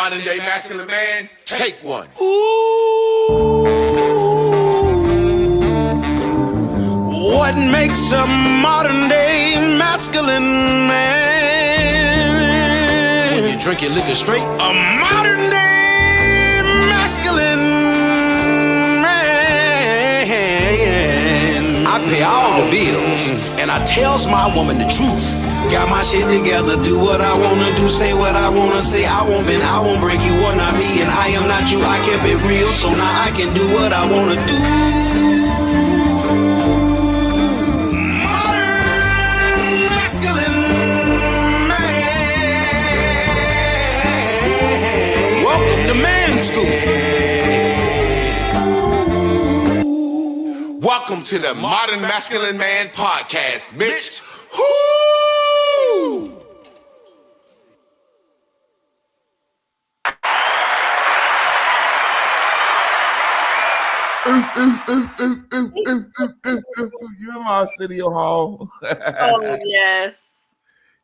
modern day masculine man, take one. What makes a modern day masculine man? When you drink your liquor straight, a modern day masculine man. I pay all the bills and I tells my woman the truth. Got my shit together, do what I wanna do, say what I wanna say. I won't break you, are not me, and I am not you. I kept it real, so now I can do what I wanna do. Modern masculine man. Welcome to Man School. Welcome to the Modern Masculine Man Podcast, Mitch. Woo! You're my City Hall. Oh, yes.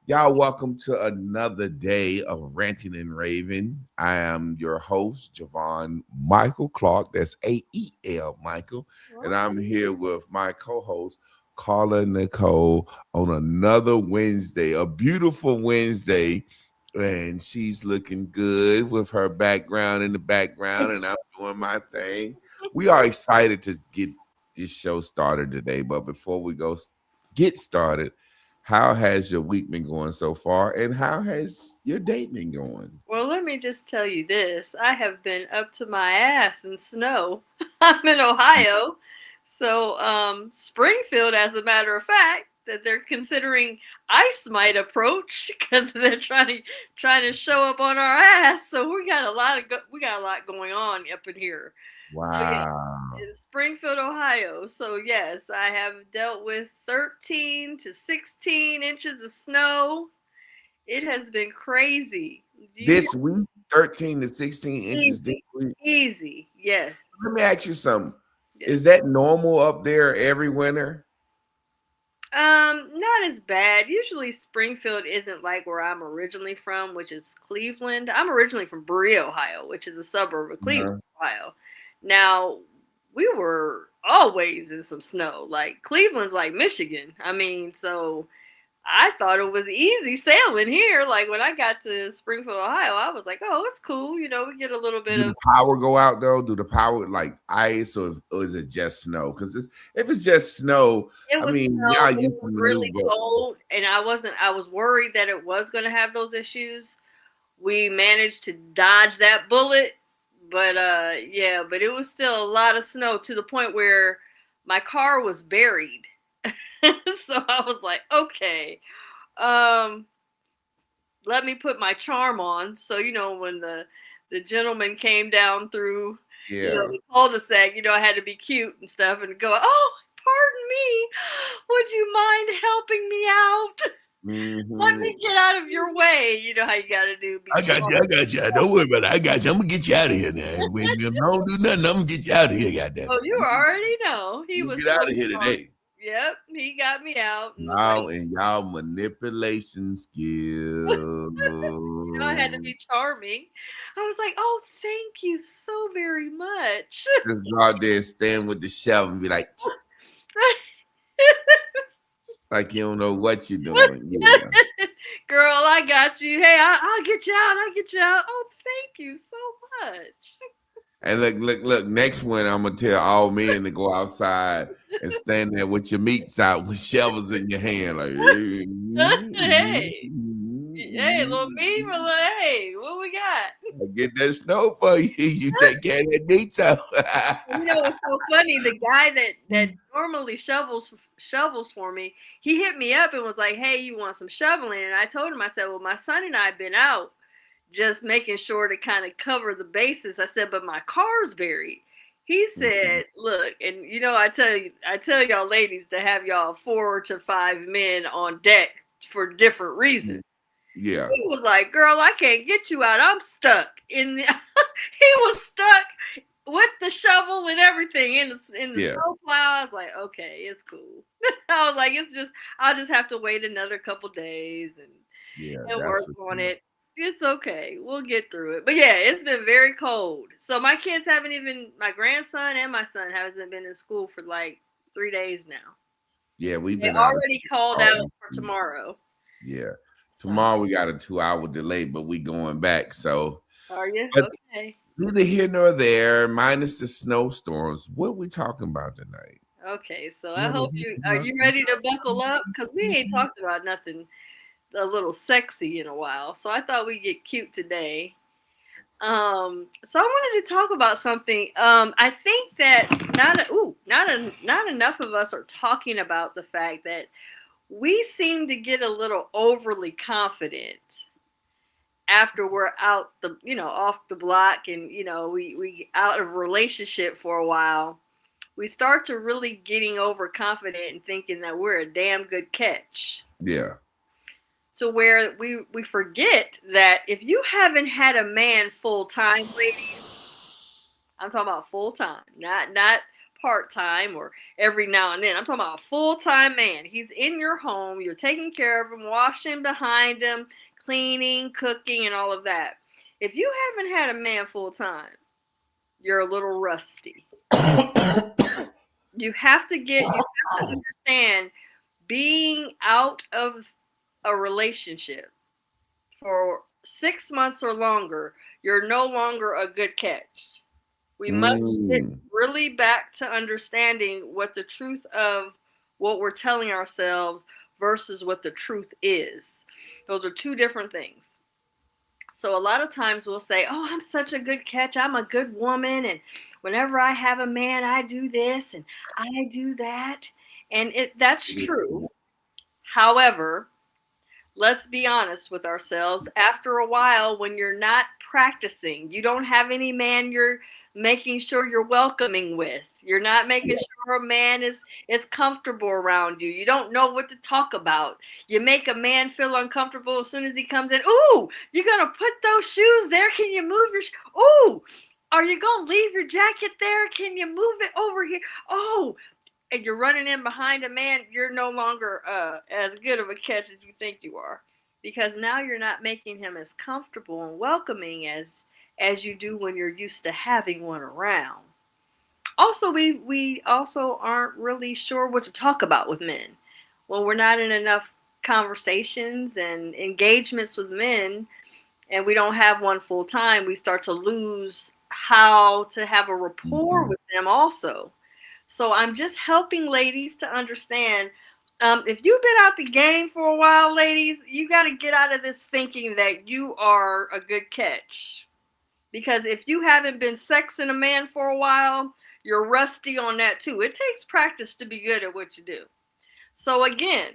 Y'all, welcome to another day of Ranting and Raving. I am your host, Javon Michael Clark. That's A-E-L Michael. And I'm here with my co-host, Carla Nicole, on another Wednesday, a beautiful Wednesday. And she's looking good with her background in the background, and I'm doing my thing. We are excited to get this show started today, but before we get started, how has your week been going so far, and how has your day been going? Well, let me just tell you this. I have been up to my ass in snow. I'm in Ohio. So Springfield, as a matter of fact, that they're considering ice might approach because they're trying to show up on our ass. So we got a lot going on up in here. Wow. So, yeah, in Springfield, Ohio. So yes, I have dealt with 13 to 16 inches of snow. It has been crazy. This week, 13 to 16 inches this week. Easy, yes. Let me ask you something. Yes. Is that normal up there every winter? Not as bad. Usually Springfield isn't like where I'm originally from, which is Cleveland. I'm originally from Berea, Ohio, which is a suburb of Cleveland, Ohio. Now, we were always in some snow. Like, Cleveland's like Michigan. I mean, so I thought it was easy sailing here. Like, when I got to Springfield, Ohio, I was like, oh, it's cool. You know, we get a little bit of... Do the power go out, though? Do the power, like, ice, or is it just snow? Because if it's just snow, it was really cold, and I was worried that it was going to have those issues. We managed to dodge that bullet. But but it was still a lot of snow to the point where my car was buried. So I was like, okay, let me put my charm on. So, you know, when the gentleman came down through the cul-de-sac, I had to be cute and stuff and go, oh, pardon me, would you mind helping me out? Mm-hmm. Let me get out of your way. You know how you got to do. I got you. Don't worry about it. I got you. I'm going to get you out of here now. When you don't do nothing, I'm going to get you out of here. Goddamn. Oh, you already know. He was get out of here today. Yep, he got me out. And y'all manipulation skills. I had to be charming. I was like, oh, thank you so very much. Just go out there and stand with the shovel and be like... Like you don't know what you're doing. Yeah. Girl, I got you. Hey, I'll get you out. I'll get you out. Oh, thank you so much. And look. Next one, I'm gonna tell all men to go outside and stand there with your meats out with shovels in your hand, like hey, little me, hey, what we got? I'll get that snow for you. You take care of that meats out. You know what's so funny? The guy that normally shovels for me, he hit me up and was like, hey, you want some shoveling? And I told him, I said, well, my son and I have been out just making sure to kind of cover the bases. I said, but my car's buried. He said, look, and I tell y'all ladies to have y'all 4 to 5 men on deck for different reasons. Yeah. He was like, girl, I can't get you out. I'm stuck he was stuck with the shovel and everything in the snowplow. I was like, okay, it's cool. I was like, I'll just have to wait another couple days and work on it. It's okay. We'll get through it. But yeah, it's been very cold. So my kids haven't even, my grandson and my son hasn't been in school for like 3 days now. Yeah, we've They been out of already called all out week. for tomorrow. Yeah. So, Tomorrow we got a 2-hour delay, but we going back. So, are you? but Okay. neither here nor there, minus the snowstorms. What we talking about tonight? Okay. So I hope are you ready to buckle up? Because we ain't talked about nothing a little sexy in a while. So I thought we'd get cute today. So I wanted to talk about something. I think that not enough of us are talking about the fact that we seem to get a little overly confident after we're out the off the block, and we out of a relationship for a while. We start to really getting overconfident and thinking that we're a damn good catch, Yeah. to where we forget that if you haven't had a man full time, ladies, I'm talking about full time, not part time or every now and then. I'm talking about a full time man. He's in your home. You're taking care of him, washing behind him, cleaning, cooking, and all of that. If you haven't had a man full time, you're a little rusty. You have to understand, being out of a relationship for 6 months or longer, you're no longer a good catch. We must get Mm. really back to understanding what the truth of what we're telling ourselves versus what the truth is. Those are two different things. So a lot of times we'll say, "Oh, I'm such a good catch. I'm a good woman, and whenever I have a man, I do this and I do that." And that's true. However, let's be honest with ourselves. After a while, when you're not practicing, you don't have any man you're making sure you're welcoming with. You're not making sure a man is comfortable around you. You don't know what to talk about. You make a man feel uncomfortable as soon as he comes in. Ooh, you're gonna put those shoes there. Can you move your? Ooh, are you gonna leave your jacket there? Can you move it over here? Oh, and you're running in behind a man, you're no longer as good of a catch as you think you are, because now you're not making him as comfortable and welcoming as you do when you're used to having one around. Also, we also aren't really sure what to talk about with men when we're not in enough conversations and engagements with men, and we don't have one full time. We start to lose how to have a rapport Mhm. with them also. So I'm just helping ladies to understand. If you've been out the game for a while, ladies, you got to get out of this thinking that you are a good catch. Because if you haven't been sexing a man for a while, you're rusty on that too. It takes practice to be good at what you do. So again,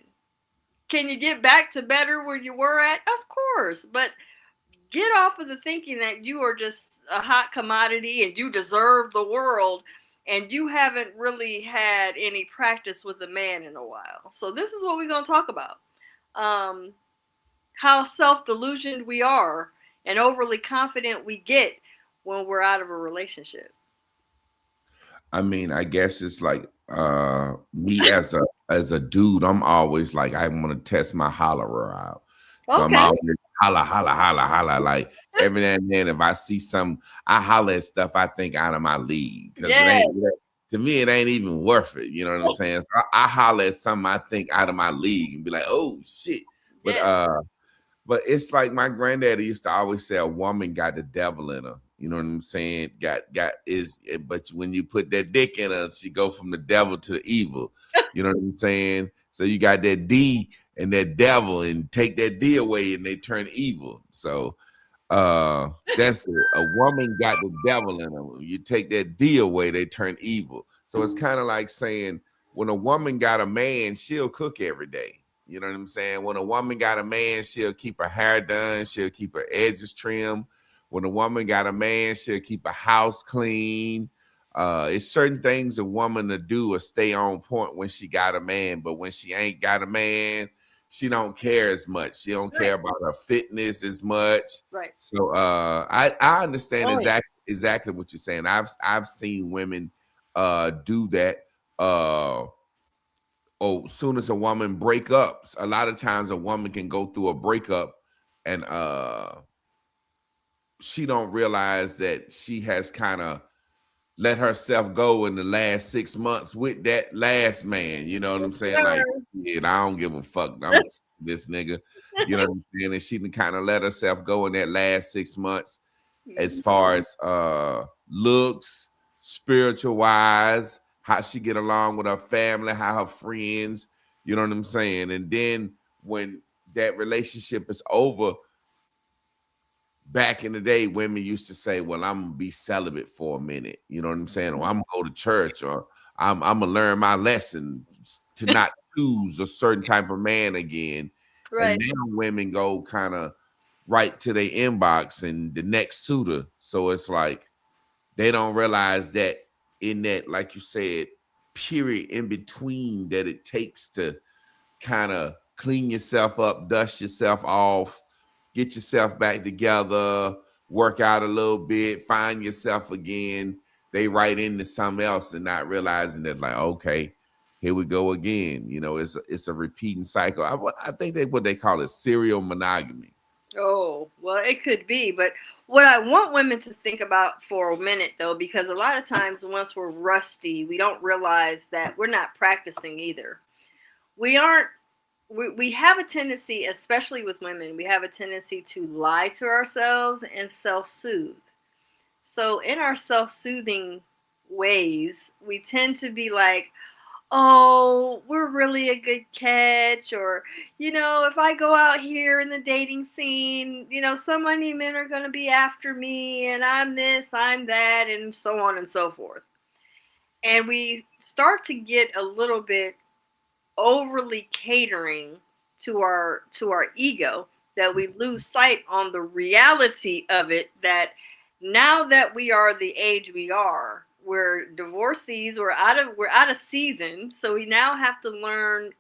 can you get back to better where you were at? Of course, but get off of the thinking that you are just a hot commodity and you deserve the world, and you haven't really had any practice with a man in a while. So this is what we're going to talk about. Um, how self-delusioned we are and overly confident we get when we're out of a relationship. I mean, I guess it's like me as a dude, I'm always like I want to test my hollerer out. So I'm Okay. always holla, holla, holla, holla. Like every now and then, if I see some, I holler at stuff I think out of my league because it Yeah. ain't to me, it ain't even worth it. You know what I'm saying? So I holler at something I think out of my league and be like, oh shit. But Yeah. but it's like my granddaddy used to always say a woman got the devil in her. You know what I'm saying? Got is but when you put that dick in her, she go from the devil to the evil. You know what I'm saying? So you got that D and that devil, and take that D away and they turn evil. So that's it. A woman got the devil in them. You take that D away, they turn evil. So it's kind of like saying when a woman got a man, she'll cook every day. You know what I'm saying? When a woman got a man, she'll keep her hair done, she'll keep her edges trimmed. When a woman got a man, she'll keep her house clean. It's certain things a woman to do or stay on point when she got a man, but when she ain't got a man, she don't care as much. She don't Right. care about her fitness as much. Right. So I understand Oh, yeah. exactly what you're saying. I've seen women do that. Oh, soon as a woman break up, a lot of times a woman can go through a breakup and she don't realize that she has kind of let herself go in the last 6 months with that last man. You know what I'm saying? Like, yeah, I don't give a fuck. I'm this nigga. You know what I'm saying? And she kind of let herself go in that last 6 months as far as looks, spiritual wise, how she get along with her family, how her friends, you know what I'm saying? And then when that relationship is over, back in the day, women used to say, well, I'm gonna be celibate for a minute, you know what I'm saying? Or I'm gonna go to church, or I'm gonna learn my lesson to not choose a certain type of man again. Right. And now women go kind of right to their inbox and the next suitor. So it's like they don't realize that in that, like you said, period in between that it takes to kind of clean yourself up, dust yourself off, get yourself back together, work out a little bit, find yourself again. They right into something else and not realizing that, like, okay, here we go again. You know, it's a repeating cycle. I think what they call it serial monogamy. Oh, well, it could be. But what I want women to think about for a minute, though, because a lot of times once we're rusty, we don't realize that we're not practicing either. We aren't. We have a tendency, especially with women, we have a tendency to lie to ourselves and self-soothe. So in our self-soothing ways, we tend to be like, oh, we're really a good catch, or, if I go out here in the dating scene, so many men are going to be after me, and I'm this, I'm that, and so on and so forth. And we start to get a little bit overly catering to our ego, that we lose sight on the reality of it, that now that we are the age we are, we're divorcees, we're out of season, so we now have to learn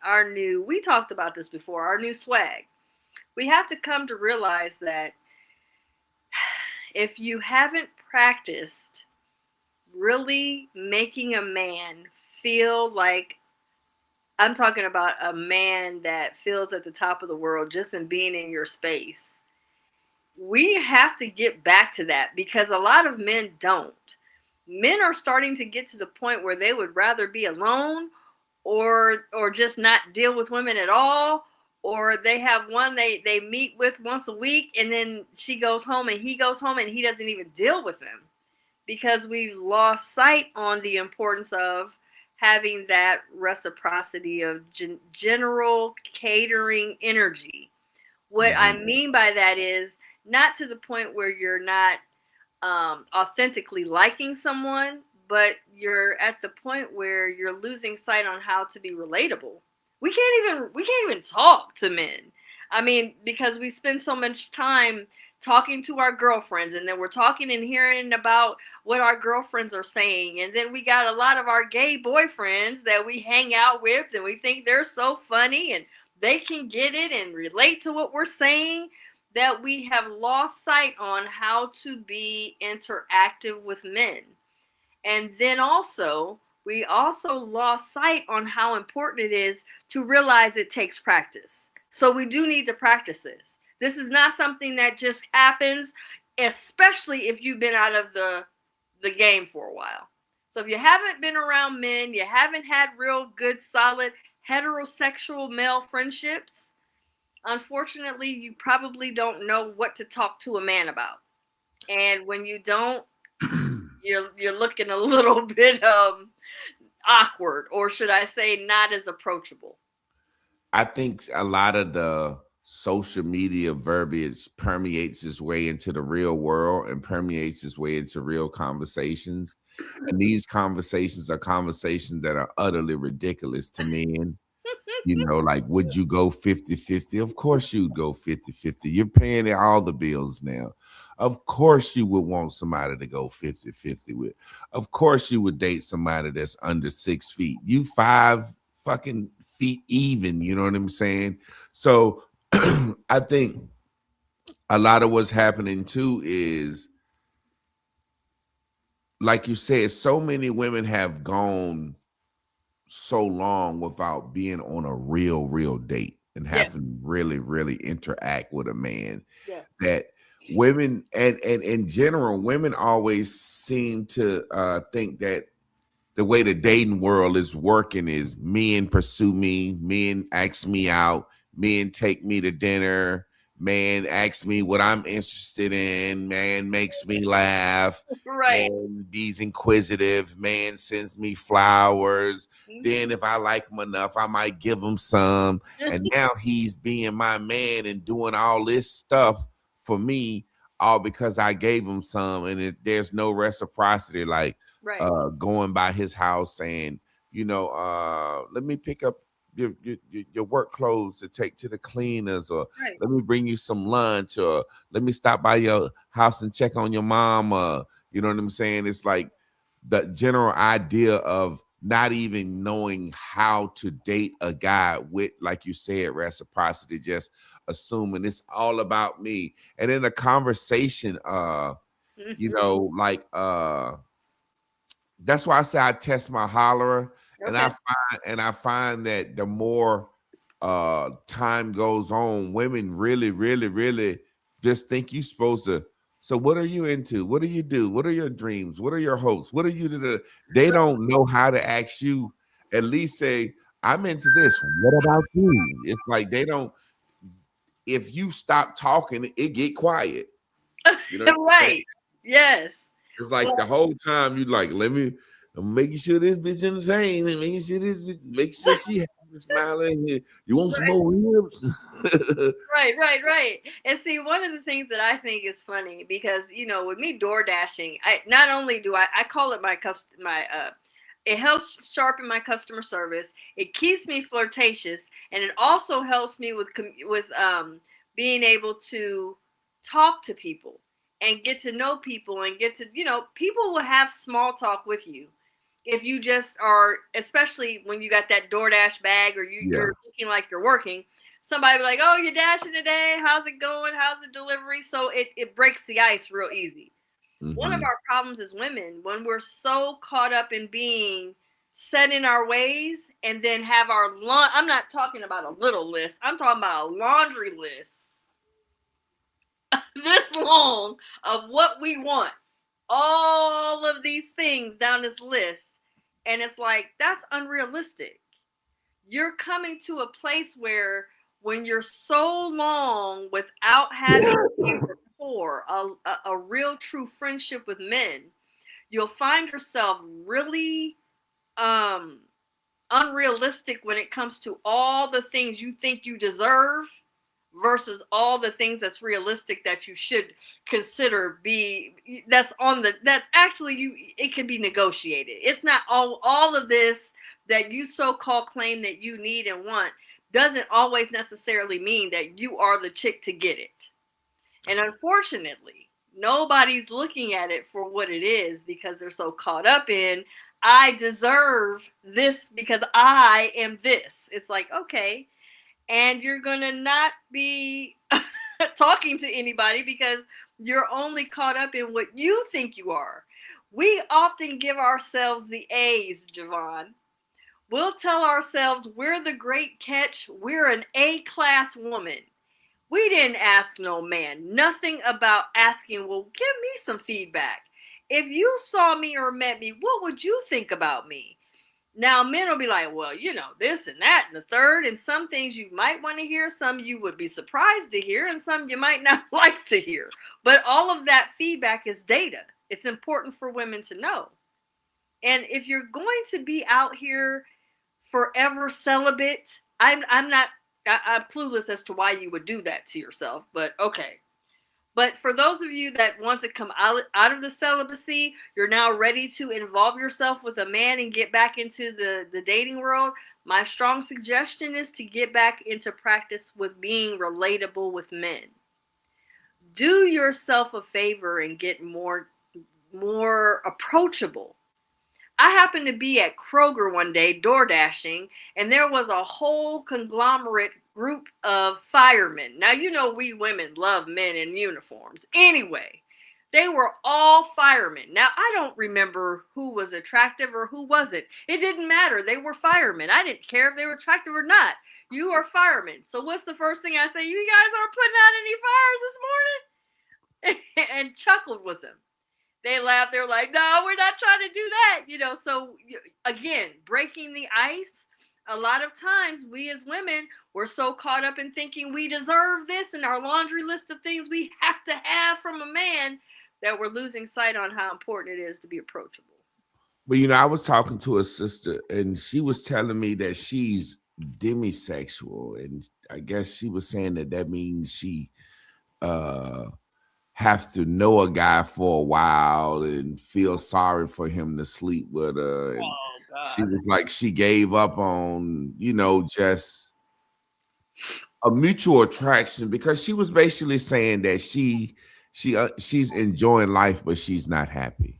we talked about this before, our new swag. We have to come to realize that if you haven't practiced really making a man feel like, I'm talking about a man that feels at the top of the world just in being in your space. We have to get back to that, because a lot of men don't. Men are starting to get to the point where they would rather be alone, or just not deal with women at all, or they have one they meet with once a week, and then she goes home and he goes home and he doesn't even deal with them, because we've lost sight on the importance of having that reciprocity of general catering energy. What I mean by that is not to the point where you're not authentically liking someone, but you're at the point where you're losing sight on how to be relatable. We can't even talk to men. I mean, because we spend so much time talking to our girlfriends, and then we're talking and hearing about what our girlfriends are saying, and then we got a lot of our gay boyfriends that we hang out with, and we think they're so funny and they can get it and relate to what we're saying, that we have lost sight on how to be interactive with men. And then also, we also lost sight on how important it is to realize it takes practice. So we do need to practice this. This is not something that just happens, especially if you've been out of the game for a while. So if you haven't been around men, you haven't had real good, solid heterosexual male friendships, unfortunately, you probably don't know what to talk to a man about. And when you don't, you're looking a little bit awkward, or should I say not as approachable. I think a lot of the social media verbiage permeates its way into the real world and permeates its way into real conversations. And these conversations are conversations that are utterly ridiculous to men. You know, like, would you go 50-50? Of course you'd go 50-50. You're paying all the bills now. Of course you would want somebody to go 50-50 with. Of course you would date somebody that's under 6 feet. You 5 fucking feet even, you know what I'm saying? So I think a lot of what's happening too is, like you said, so many women have gone so long without being on a real date. and Yes. having to really, really interact with a man. Yes. That women and in general, women always seem to think that the way the dating world is working is men pursue me, men ask me out, men take me to dinner, man asks me what I'm interested in, man makes me laugh, Right. man he's inquisitive, man sends me flowers. Then if I like him enough, I might give him some. And now he's being my man and doing all this stuff for me, all because I gave him some. And there's no reciprocity. Like, Right. going by his house saying, let me pick up your work clothes to take to the cleaners, or Right. let me bring you some lunch, or let me stop by your house and check on your mom. You know what I'm saying? It's like the general idea of not even knowing how to date a guy with, like you said, reciprocity, just assuming it's all about me. And in a conversation, like that's why I say I test my hollerer, and Okay. I find that the more time goes on, women really, really, really just think you supposed to. So what are you into? What do you do? What are your dreams? What are your hopes? What are you to? They don't know how to ask you. At least say, I'm into this. What about you? It's like they don't. If you stop talking, it get quiet. You know what I'm saying? Right. Yes. It's like Well, the whole time you like, I'm making sure this bitch entertained and making sure make sure she happy, smiling. You want some more ribs? right. And see, one of the things that I think is funny, because with me door dashing, I not only do I call it it helps sharpen my customer service. It keeps me flirtatious, and it also helps me with being able to talk to people and get to know people, and get to people will have small talk with you if you just are, especially when you got that DoorDash bag, or Yeah. you're looking like you're working. Somebody be like, "Oh, you're dashing today. How's it going? How's the delivery?" So it breaks the ice real easy. One of Mm-hmm. our problems as women, when we're so caught up in being set in our ways, and then have I'm not talking about a little list. I'm talking about a laundry list this long of what we want. All of these things down this list. And it's like, that's unrealistic. You're coming to a place where, when you're so long without having a rapport, a real true friendship with men, you'll find yourself really um, unrealistic when it comes to all the things you think you deserve versus all the things that's realistic that you should consider that actually it can be negotiated. It's not all of this that you so-called claim that you need and want doesn't always necessarily mean that you are the chick to get it. And unfortunately, nobody's looking at it for what it is, because they're so caught up in, I deserve this because I am this. It's like, okay, and you're going to not be talking to anybody because you're only caught up in what you think you are. We often give ourselves the A's, Javon. We'll tell ourselves we're the great catch. We're an A-class woman. We didn't ask no man nothing about asking, well, give me some feedback. If you saw me or met me, what would you think about me? Now, men will be like, well, this and that and the third, and some things you might want to hear, some you would be surprised to hear, and some you might not like to hear. But all of that feedback is data. It's important for women to know. And if you're going to be out here forever celibate, I'm clueless as to why you would do that to yourself, but okay. But for those of you that want to come out of the celibacy, you're now ready to involve yourself with a man and get back into the dating world, my strong suggestion is to get back into practice with being relatable with men. Do yourself a favor and get more approachable. I happened to be at Kroger one day door dashing, and there was a whole conglomerate group of firemen. Now, we women love men in uniforms. Anyway, They were all firemen. Now, I don't remember who was attractive or who wasn't. It didn't matter. They were firemen. I didn't care if they were attractive or not. You are firemen. So what's the first thing I say? You guys aren't putting out any fires this morning? And chuckled with them. They laughed. They were like, no, we're not trying to do that. So again, breaking the ice. A lot of times we as women, we're so caught up in thinking we deserve this and our laundry list of things we have to have from a man that we're losing sight on how important it is to be approachable. But I was talking to a sister and she was telling me that she's demisexual, and I guess she was saying that means she have to know a guy for a while and feel sorry for him to sleep with her. And she was like, she gave up on, just a mutual attraction, because she was basically saying that she's enjoying life, but she's not happy.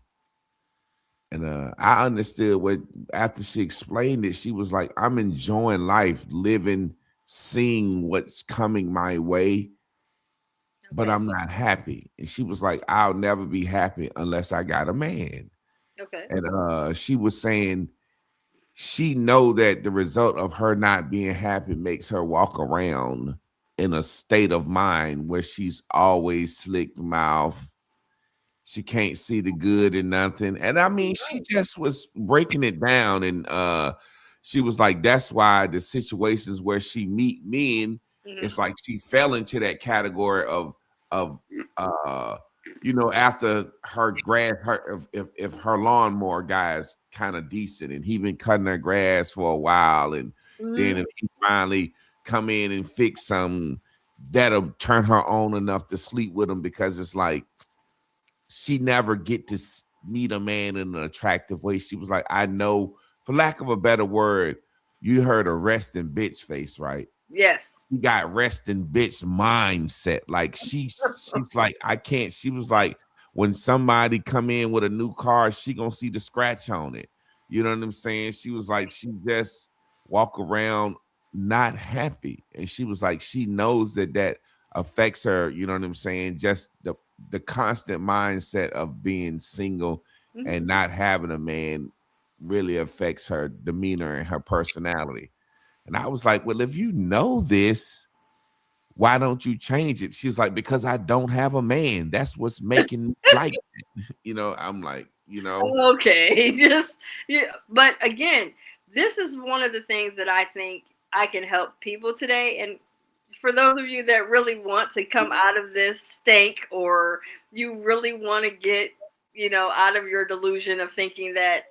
And I understood after she explained it, she was like, I'm enjoying life, living, seeing what's coming my way, but I'm not happy. And she was like, I'll never be happy unless I got a man. Okay. And she was saying she know that the result of her not being happy makes her walk around in a state of mind where she's always slick mouth. She can't see the good in nothing. And I mean, she just was breaking it down. And she was like, that's why the situations where she meet men, it's like she fell into that category of after her grass, if her lawnmower guy is kind of decent and he been cutting her grass for a while, and then if he finally come in and fix something, that'll turn her on enough to sleep with him, because it's like she never get to meet a man in an attractive way. She was like, I know, for lack of a better word, you heard a resting bitch face, right? Yes. She got resting bitch mindset. Like she's like, I can't. She was like, when somebody come in with a new car, she gonna see the scratch on it. You know what I'm saying? She was like, she just walk around not happy. And she was like, she knows that affects her. You know what I'm saying? Just the constant mindset of being single and not having a man really affects her demeanor and her personality. And I was like, well, if you know this, why don't you change it? She was like, because I don't have a man. That's what's making me like it. I'm like, Okay. But again, this is one of the things that I think I can help people today. And for those of you that really want to come out of this stank, or you really want to get, out of your delusion of thinking that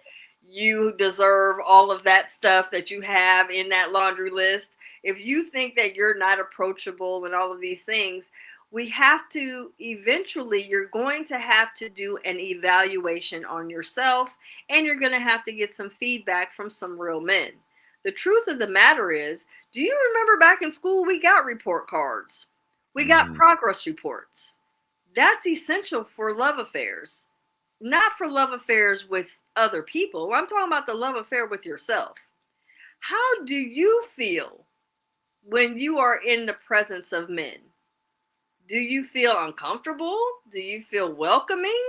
you deserve all of that stuff that you have in that laundry list. If you think that you're not approachable and all of these things, we have to eventually, you're going to have to do an evaluation on yourself, and you're going to have to get some feedback from some real men. The truth of the matter is, do you remember back in school, we got report cards? We got progress reports. That's essential for love affairs. Not for love affairs with other people. I'm talking about the love affair with yourself. How do you feel when you are in the presence of men? Do you feel uncomfortable? Do you feel welcoming?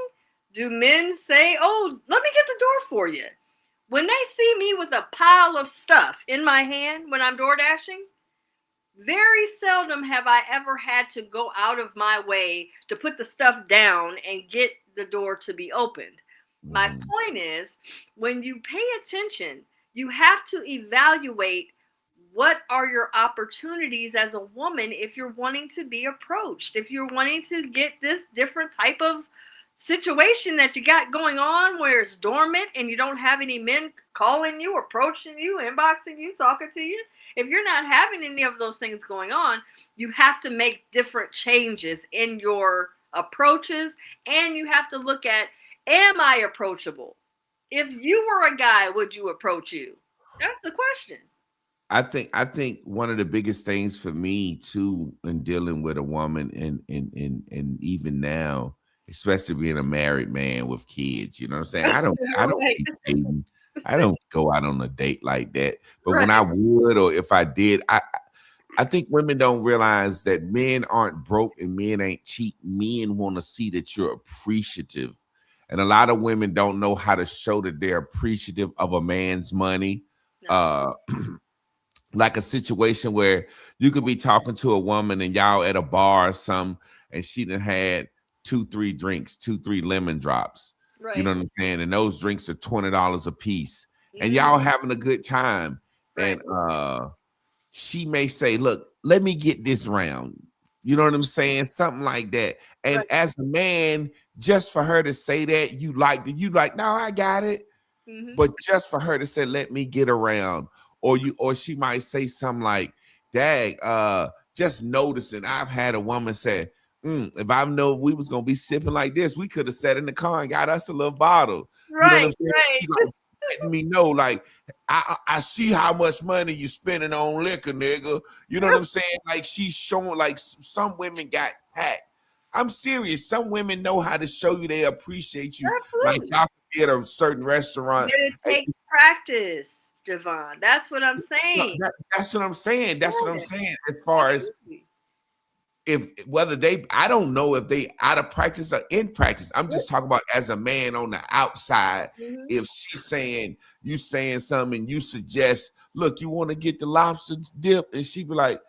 Do men say, oh, let me get the door for you? When they see me with a pile of stuff in my hand when I'm door dashing, very seldom have I ever had to go out of my way to put the stuff down and get the door to be opened. My point is, when you pay attention, you have to evaluate what are your opportunities as a woman if you're wanting to be approached, if you're wanting to get this different type of situation that you got going on where it's dormant and you don't have any men calling you, approaching you, inboxing you, talking to you. If you're not having any of those things going on, you have to make different changes in your approaches, and you have to look at, am I approachable? If you were a guy, would you approach you? That's the question. I think one of the biggest things for me too in dealing with a woman, and even now, especially being a married man with kids, you know what I'm saying? I don't keep dating. I don't go out on a date like that. But when I would, or if I did, I think women don't realize that men aren't broke and men ain't cheap. Men want to see that you're appreciative. And a lot of women don't know how to show that they're appreciative of a man's money. No. Uh, like a situation where you could be talking to a woman and y'all at a bar or something, and she done had 2-3 drinks, 2-3 lemon drops. You know Right. what I'm saying? And those drinks are $20 a piece. And Mhm. y'all having a good time. Right. And she may say, look, let me get this round. You know what I'm saying? Something like that. And Right. as a man, just for her to say that, you like, no, I got it. Mhm. But just for her to say, let me get around, or she might say something like, dag, just noticing. I've had a woman say, if I know we was gonna be sipping like this, we could have sat in the car and got us a little bottle. You know what I'm Right. saying? Right. She like letting me know, like, I see how much money you spending on liquor, nigga. You know what I'm saying? Like, she's showing, like, some women got packed. I'm serious. Some women know how to show you they appreciate you. Like, Absolutely. y'all can be at a certain restaurant. But it takes practice, Javon. That's what I'm No, saying. that's what I'm saying. That's what I'm Yeah. saying. As far as Absolutely. if whether I don't know if they out of practice or in practice. I'm just talking about as a man on the outside. Mhm. If she's saying you saying something and you suggest, look, you want to get the lobster dip, and she be like,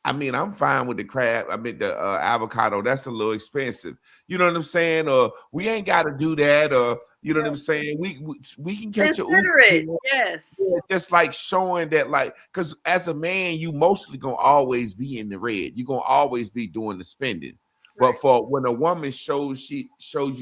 I mean, I'm fine with the crab. I mean, the avocado, that's a little expensive. You know what I'm saying? Or we ain't got to do that. Or you know what I'm saying? We can catch a Uber. Consider it. Yes. Yeah, just like showing that, like, because as a man, you mostly gonna always be in the red. You're gonna always be doing the spending. But Right. for when a woman shows you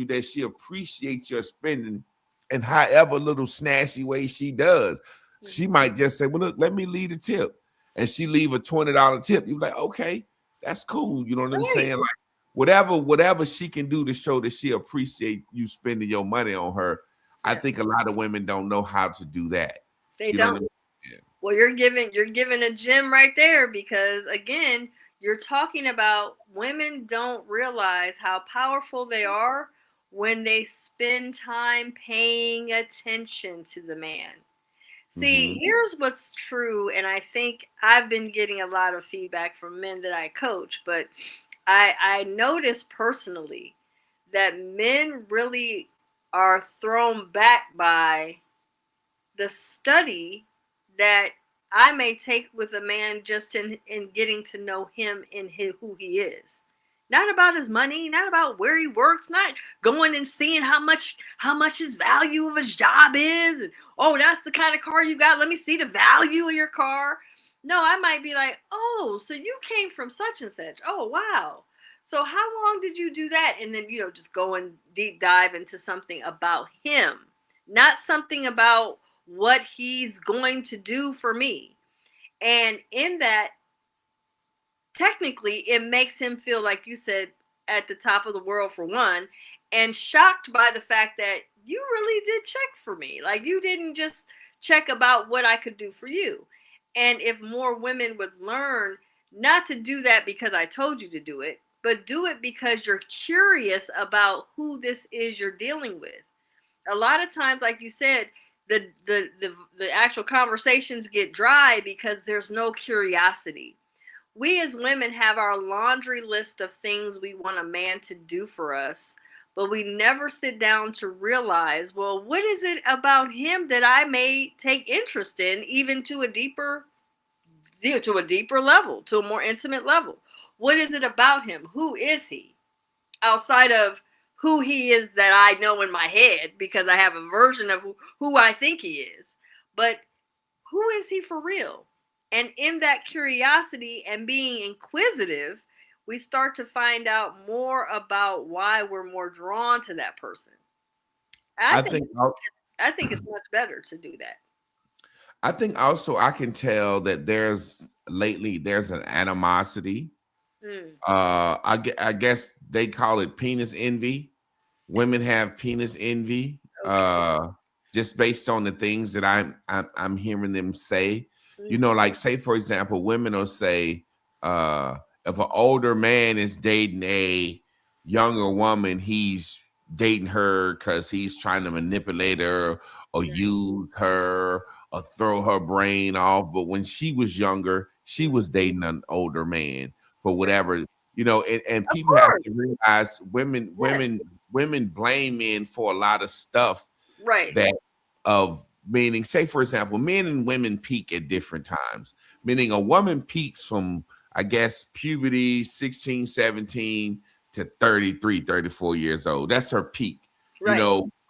that she appreciates your spending, and however little snazzy way she does, she Mhm. might just say, "Well, look, let me leave a tip," and she leave a $20 tip. You're like, "Okay, that's cool." You know what I'm Right. saying? Like whatever she can do to show that she appreciate you spending your money on her. I Yes. think a lot of women don't know how to do that. They You know what don't. I mean? Yeah. Well, you're giving a gem right there, because again, you're talking about women don't realize how powerful they are when they spend time paying attention to the man. See, Mm-hmm. here's what's true, and I think I've been getting a lot of feedback from men that I coach, but I notice personally that men really are thrown back by the study that I may take with a man just in getting to know him in who he is. Not about his money, not about where he works, not going and seeing how much his value of his job is, and oh, that's the kind of car you got. Let me see the value of your car. No, I might be like, oh, so you came from such and such. Oh, wow. So how long did you do that? And then, just go and deep dive into something about him, not something about what he's going to do for me. And in that, technically, it makes him feel, like you said, at the top of the world, for one, and shocked by the fact that you really did check for me. Like, you didn't just check about what I could do for you. And if more women would learn not to do that because I told you to do it, but do it because you're curious about who this is you're dealing with. A lot of times, like you said, the actual conversations get dry because there's no curiosity. We as women have our laundry list of things we want a man to do for us, but we never sit down to realize, well, what is it about him that I may take interest in, even to a deeper level, to a more intimate level? What is it about him? Who is he? Outside of who he is that I know in my head, because I have a version of who I think he is. But who is he for real? And in that curiosity and being inquisitive, we start to find out more about why we're more drawn to that person. I I think think I think it's much better to do that. I think also I can tell that there's an animosity. Mm, I guess they call it penis envy. Women have penis envy, okay. just based on the things that I'm hearing them say. You know, Hmm. like, say for example, women will say, if an older man is dating a younger woman, he's dating her because he's trying to manipulate her or use her or throw her brain off. But when she was younger, she was dating an older man for whatever, and Of people have course. to realize Yes. women blame men for a lot of stuff Right. that of meaning, say for example, men and women peak at different times, meaning a woman peaks from, I guess, puberty 16, 17 to 33, 34 years old. That's her peak. Right.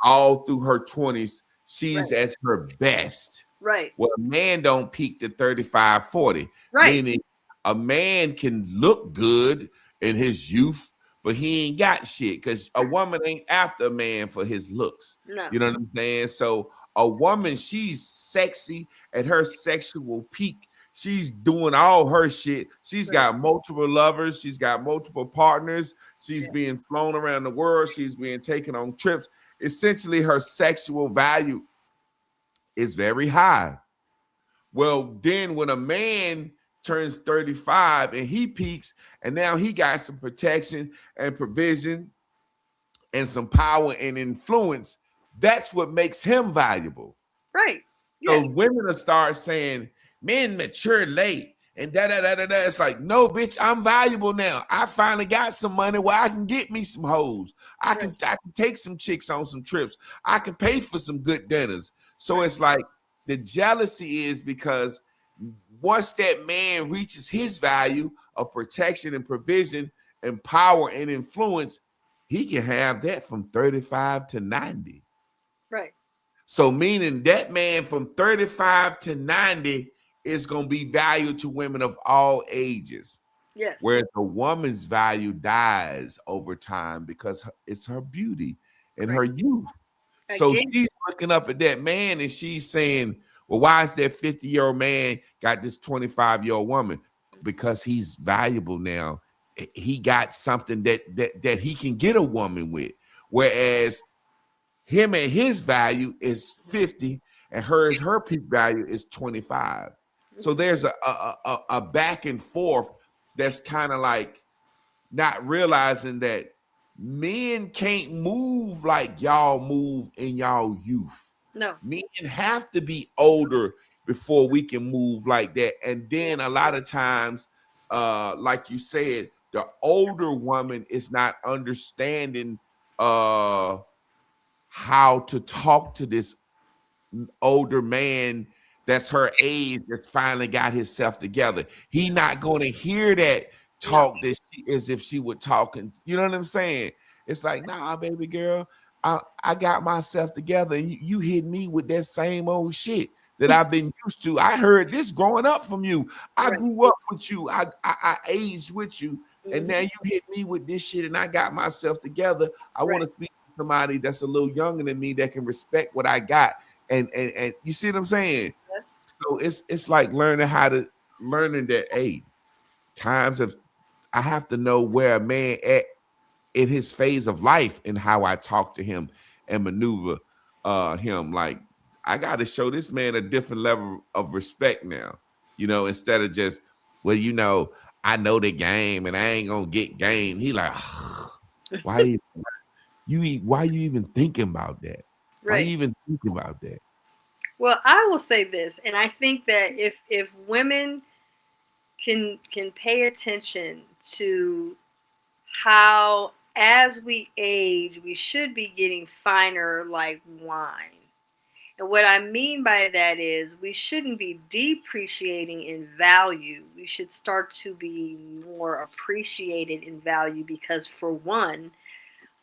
All through her 20s, she's Right. at her best. Right. Well, a man don't peak to 35, 40, Right. meaning a man can look good in his youth, but he ain't got shit because a woman ain't after a man for his looks. No. You know what I'm saying? So a woman, she's sexy at her sexual peak. She's doing all her shit. She's Right. got multiple lovers. She's got multiple partners. She's Yeah. being flown around the world. She's being taken on trips. Essentially, her sexual value is very high. Well, then when a man turns 35 and he peaks, and now he got some protection and provision and some power and influence, that's what makes him valuable. Right. So Yeah. women will start saying, men mature late and da da da da da. It's like, no, bitch, I'm valuable now. I finally got some money where I can get me some hoes. I can take some chicks on some trips. I can pay for some good dinners. So it's like the jealousy is because once that man reaches his value of protection and provision and power and influence, he can have that from 35 to 90. Right. So meaning that man from 35 to 90 is going to be valued to women of all ages. Yes. Whereas the woman's value dies over time because it's her beauty and her youth. So Again. she's looking up at that man and she's saying, well, why is that 50-year-old man got this 25-year-old woman? Because he's valuable now. He got something that he can get a woman with. Whereas him and his value is 50 and her peak value is 25. So there's a back and forth that's kind of like not realizing that men can't move like y'all move in y'all youth. No. Men have to be older before we can move like that. And then a lot of times, like you said, the older woman is not understanding how to talk to this older man that's her age that's finally got himself together. He not going to hear that talk that as if she would talking. You know what I'm saying? It's like, nah, baby girl, I got myself together, and you hit me with that same old shit that I've been used to. I heard this growing up from you. I grew up with you. I aged with you, and now you hit me with this shit, and I got myself together. I want to speak to somebody that's a little younger than me that can respect what I got. And you see what I'm saying? So it's like learning that, hey, times of I have to know where a man at in his phase of life and how I talk to him and maneuver him. Like I got to show this man a different level of respect now, instead of just, well, I know the game and I ain't gonna get game. He like, why you even thinking about that? Why you even thinking about that? Well, I will say this, and I think that if women can pay attention to how as we age we should be getting finer like wine. And what I mean by that is we shouldn't be depreciating in value. We should start to be more appreciated in value because for one,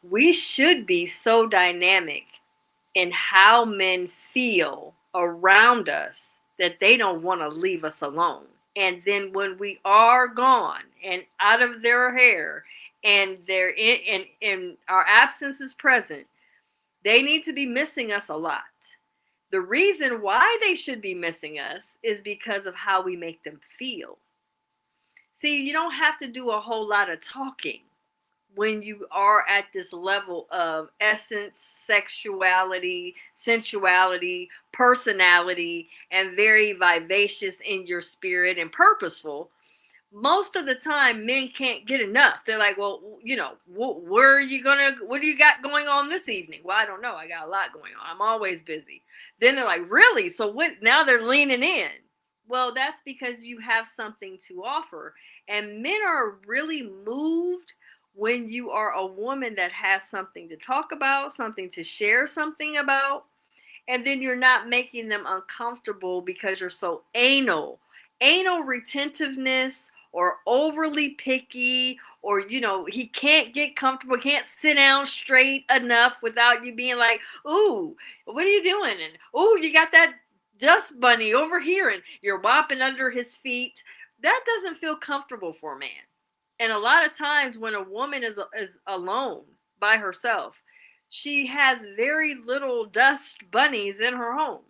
we should be so dynamic in how men feel around us that they don't want to leave us alone. And then when we are gone and out of their hair and they're in our absence is present, they need to be missing us a lot. The reason why they should be missing us is because of how we make them feel. See, you don't have to do a whole lot of talking when you are at this level of essence, sexuality, sensuality, personality, and very vivacious in your spirit and purposeful. most of the time men can't get enough. They're like, well, where are you gonna, what do you got going on this evening? Well, I don't know, I got a lot going on, I'm always busy. Then they're like, really? So what? Now they're leaning in. Well, that's because you have something to offer. And men are really moved when you are a woman that has something to talk about, something to share something about, and then you're not making them uncomfortable because you're so anal. Anal retentiveness or overly picky, or he can't get comfortable, can't sit down straight enough without you being like, ooh, what are you doing? And ooh, you got that dust bunny over here, and you're whopping under his feet. That doesn't feel comfortable for a man. And a lot of times when a woman is alone by herself, she has very little dust bunnies in her home.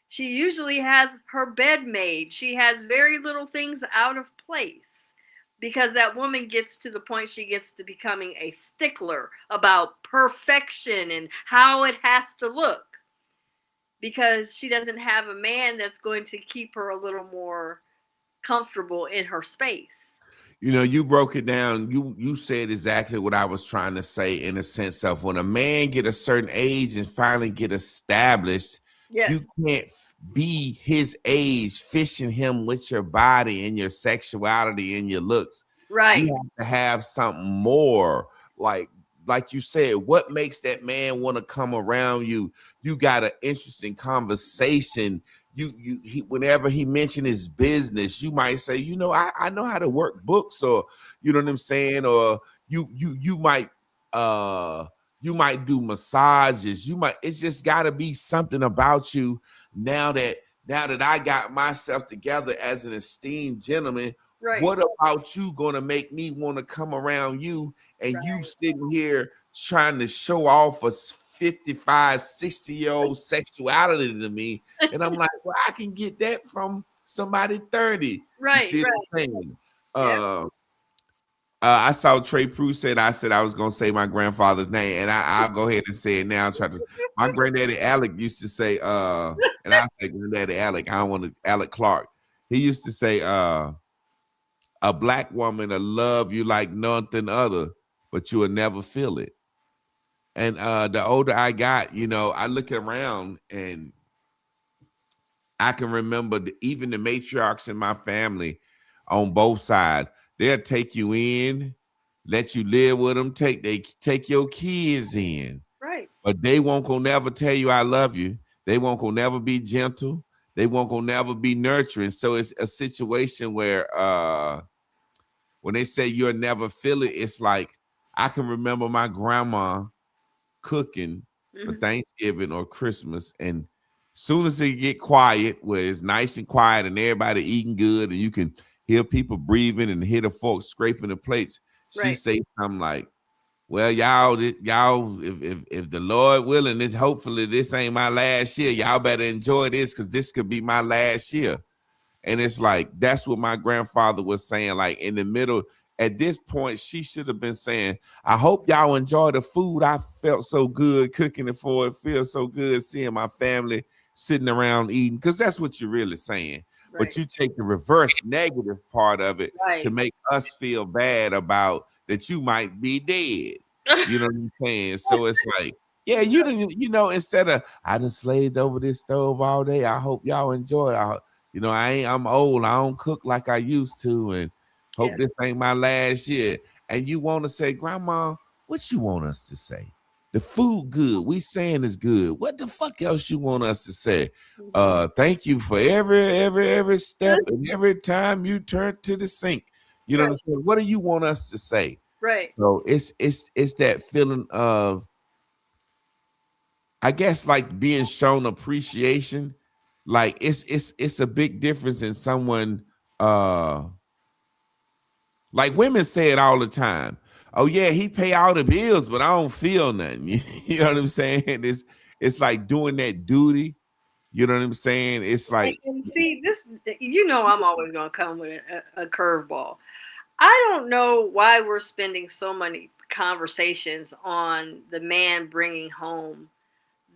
She usually has her bed made. She has very little things out of place because that woman gets to the point, she gets to becoming a stickler about perfection and how it has to look, because she doesn't have a man that's going to keep her a little more comfortable in her space. You broke it down. You said exactly what I was trying to say, in a sense of when a man get a certain age and finally get established, Yes. you can't be his age fishing him with your body and your sexuality and your looks. Right. You have to have something more, like you said, what makes that man want to come around you? You got an interesting conversation. Whenever he mentioned his business, you might say, I know how to work books, or you know what I'm saying, or you might do massages. It's just got to be something about you. Now that I got myself together as an esteemed gentleman, Right. what about you gonna make me want to come around you, and Right. you sitting here trying to show off a 55, 60-year-old sexuality to me? And I'm like, well, I can get that from somebody 30. You Right. see what Right. I'm saying? Yeah. I saw Trey Prue said, I said I was gonna say my grandfather's name, and I'll go ahead and say it now. My granddaddy Alec used to say, and I say granddaddy Alec, I don't want to Alec Clark. He used to say, a black woman will love you like nothing other, but you will never feel it. And the older I got, I look around and I can remember even the matriarchs in my family on both sides. They'll take you in, let you live with them, take your kids in, Right. but they won't go never tell you I love you. They won't go never be gentle. They won't go never be nurturing. So it's a situation where when they say you'll never feel it, it's like I can remember my grandma cooking for Mm-hmm. Thanksgiving or Christmas, and soon as it get quiet, where it's nice and quiet and everybody eating good, and you can hear people breathing and hear the folks scraping the plates, she Right. say something like, "Well, y'all, if the Lord willing, this hopefully this ain't my last year. Y'all better enjoy this, because this could be my last year." And it's like, that's what my grandfather was saying. Like in the middle, at this point, she should have been saying, I hope y'all enjoy the food. I felt so good cooking it for it. Feels so good seeing my family sitting around eating, because that's what you're really saying. But Right. you take the reverse negative part of it to Right. make us feel bad about that you might be dead. You know what I'm saying? So it's like, yeah, you didn't, instead of I done slaved over this stove all day. I hope y'all enjoy it. I'm old. I don't cook like I used to, and hope Yeah. this ain't my last year. And you want to say, Grandma, what you want us to say? The food good. We saying is good. What the fuck else you want us to say? Mm-hmm. Thank you for every step and every time you turn to the sink. You know what Right. I'm saying? What do you want us to say? Right. So it's that feeling of, I guess, like being shown appreciation. Like it's a big difference in someone, like women say it all the time. Oh yeah, he pay all the bills, but I don't feel nothing. You know what I'm saying? It's like doing that duty. You know what I'm saying? It's like, And see, this, I'm always going to come with a curveball. I don't know why we're spending so many conversations on the man bringing home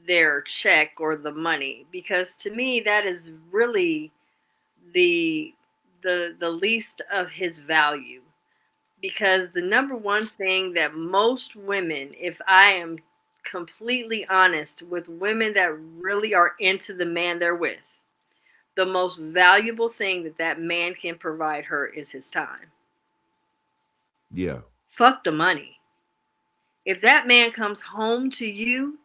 their check or the money, because to me that is really the the least of his value. Because the number one thing that most women, if I am completely honest with women that really are into the man they're with, the most valuable thing that that man can provide her is his time. Yeah. Fuck the money. If that man comes home to you,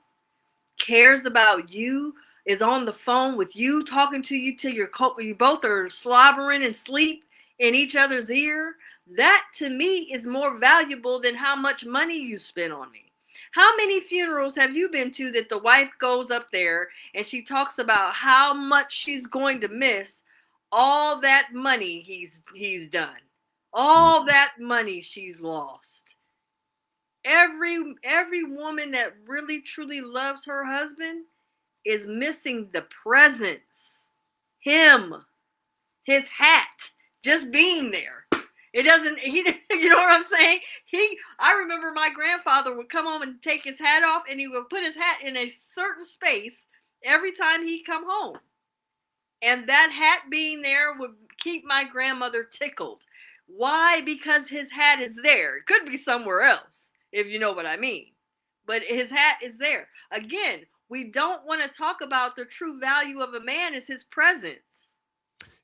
cares about you, is on the phone with you, talking to you till you both are slobbering and sleep in each other's ear, that to me is more valuable than how much money you spend on me. How many funerals have you been to that the wife goes up there and she talks about how much she's going to miss all that money he's done, all that money she's lost? Every woman that really truly loves her husband is missing the presence, him, his hat, just being there. It doesn't, he, you know what I'm saying? I remember my grandfather would come home and take his hat off, and he would put his hat in a certain space every time he'd come home. And that hat being there would keep my grandmother tickled. Why? Because his hat is there. It could be somewhere else, if you know what I mean. But his hat is there. Again, we don't want to talk about the true value of a man is his presence.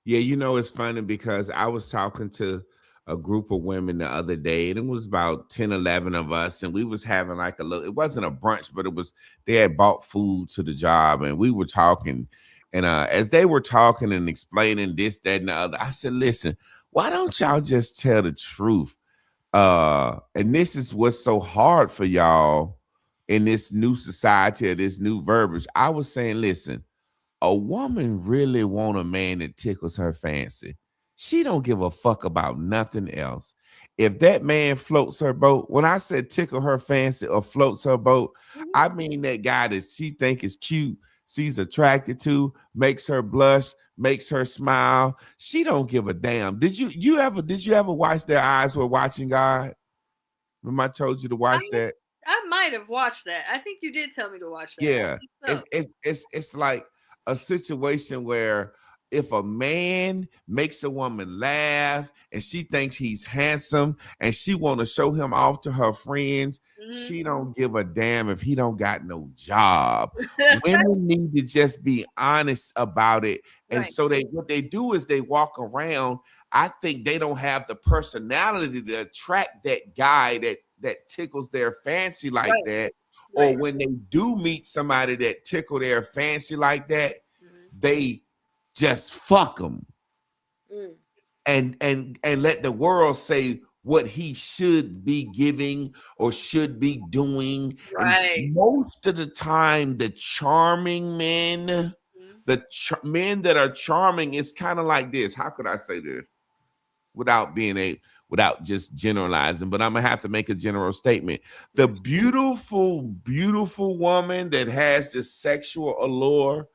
Yeah, you know, it's funny because I was talking to a group of women the other day, and it was about 10, 11 of us, and we was having like a little, it wasn't a brunch, but it was, they had bought food to the job, and we were talking, and as they were talking and explaining this, that, and the other, I said, listen, why don't y'all just tell the truth? And this is what's so hard for y'all in this new society or this new verbiage. I was saying, listen, a woman really want a man that tickles her fancy. She don't give a fuck about nothing else. If that man floats her boat, when I said tickle her fancy or floats her boat, I mean that guy that she think is cute, she's attracted to, makes her blush, makes her smile. She don't give a damn. Did you ever watch Their Eyes Were Watching God? Remember I told you to watch that? I might have watched that. I think you did tell me to watch that. Yeah, So. it's like a situation where if a man makes a woman laugh and she thinks he's handsome and she want to show him off to her friends, she don't give a damn if he don't got no job. Women need to just be honest about it, and Right. so what they do is they walk around. I think they don't have the personality to attract that guy that tickles their fancy like Right. that. Or when they do meet somebody that tickle their fancy like that, they just fuck them and let the world say what he should be giving or should be doing. Right. And most of the time, the charming men, men that are charming, is kind of like this. How could I say this without just generalizing? But I'm gonna have to make a general statement. The beautiful, beautiful woman that has this sexual allure,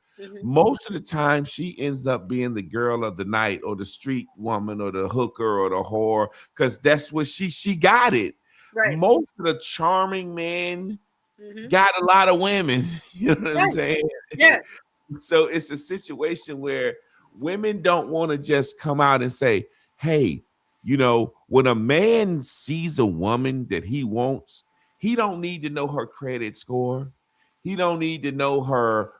most of the time she ends up being the girl of the night or the street woman or the hooker or the whore, because that's what she got it. Right. Most of the charming men got a lot of women. You know what I'm saying? Yeah. So it's a situation where women don't want to just come out and say, hey, you know, when a man sees a woman that he wants, he don't need to know her credit score. He don't need to know her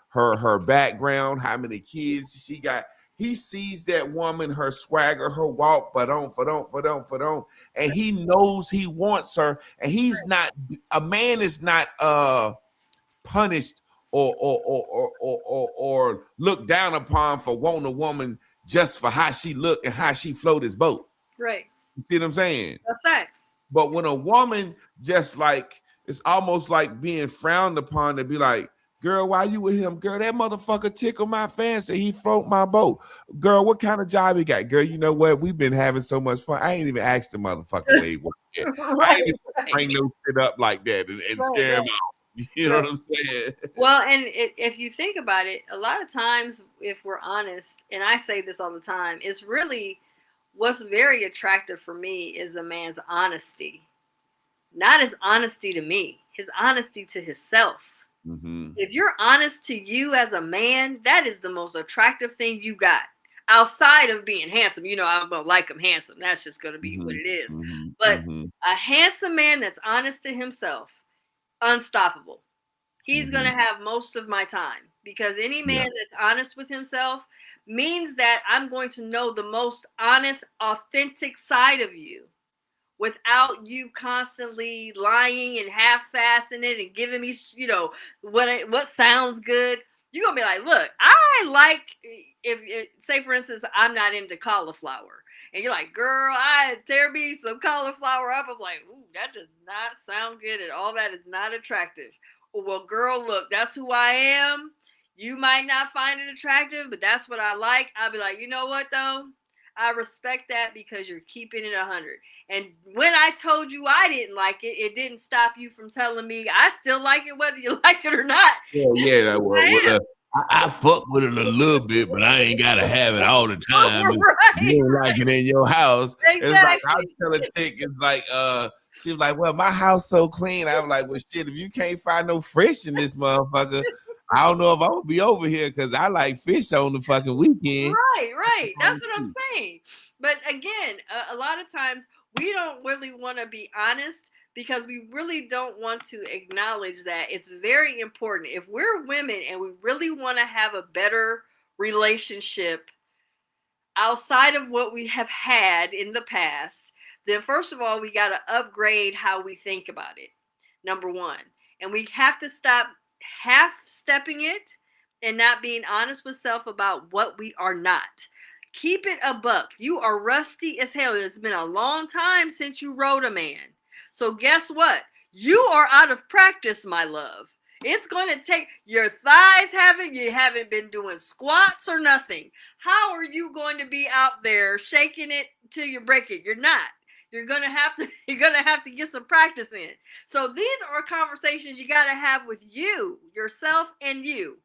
background, how many kids she got. He sees that woman, her swagger, her walk, and he knows he wants her. And he's not, a man is not punished or looked down upon for wanting a woman just for how she look and how she float his boat. Right. You see what I'm saying? That's facts. But when a woman just like, it's almost like being frowned upon to be like, girl, why you with him? Girl, that motherfucker tickle my fancy. He float my boat. Girl, what kind of job he got? Girl, you know what? We've been having so much fun. I ain't even asked the motherfucker where he work yet. I ain't even bring no shit up like that and scare him off. You know what I'm saying? Well, and if you think about it, a lot of times, if we're honest, and I say this all the time, it's really what's very attractive for me is a man's honesty. Not his honesty to me, his honesty to himself. If you're honest to you as a man, that is the most attractive thing you got. outside of being handsome. I'm gonna like him handsome. That's just gonna be what it is. But a handsome man that's honest to himself, unstoppable. He's gonna have most of my time, because any man that's honest with himself means that I'm going to know the most honest, authentic side of you, without you constantly lying and half-assing it and giving me, what sounds good. You're gonna be like, look, I like, if say for instance I'm not into cauliflower, and you're like, girl, I tear me some cauliflower up. I'm like, ooh, that does not sound good at all. That is not attractive. Well, girl, look, that's who I am. You might not find it attractive, but that's what I like. I'll be like, you know what though? I respect that, because you're keeping it 100. And when I told you I didn't like it, it didn't stop you from telling me I still like it, whether you like it or not. Yeah. I fuck with it a little bit, but I ain't gotta have it all the time. You don't like it in your house. Exactly. It's like I was telling Tick, it's like she was like, well, my house so clean. I was like, well, shit, if you can't find no fish in this motherfucker, I don't know if I'm gonna be over here, because I like fish on the fucking weekend. Right. That's what I'm saying. But again, a lot of times we don't really want to be honest, because we really don't want to acknowledge that it's very important. If we're women and we really want to have a better relationship outside of what we have had in the past, then first of all, we got to upgrade how we think about it. Number one. And we have to stop half-stepping it and not being honest with self about what we are not. Keep it a buck. You are rusty as hell. It's been a long time since you rode a man. So guess what? You are out of practice, my love. It's going to take your thighs you haven't been doing squats or nothing. How are you going to be out there shaking it till you break it? You're not. You're gonna have to get some practice in. So these are conversations you gotta have with you, yourself, and you.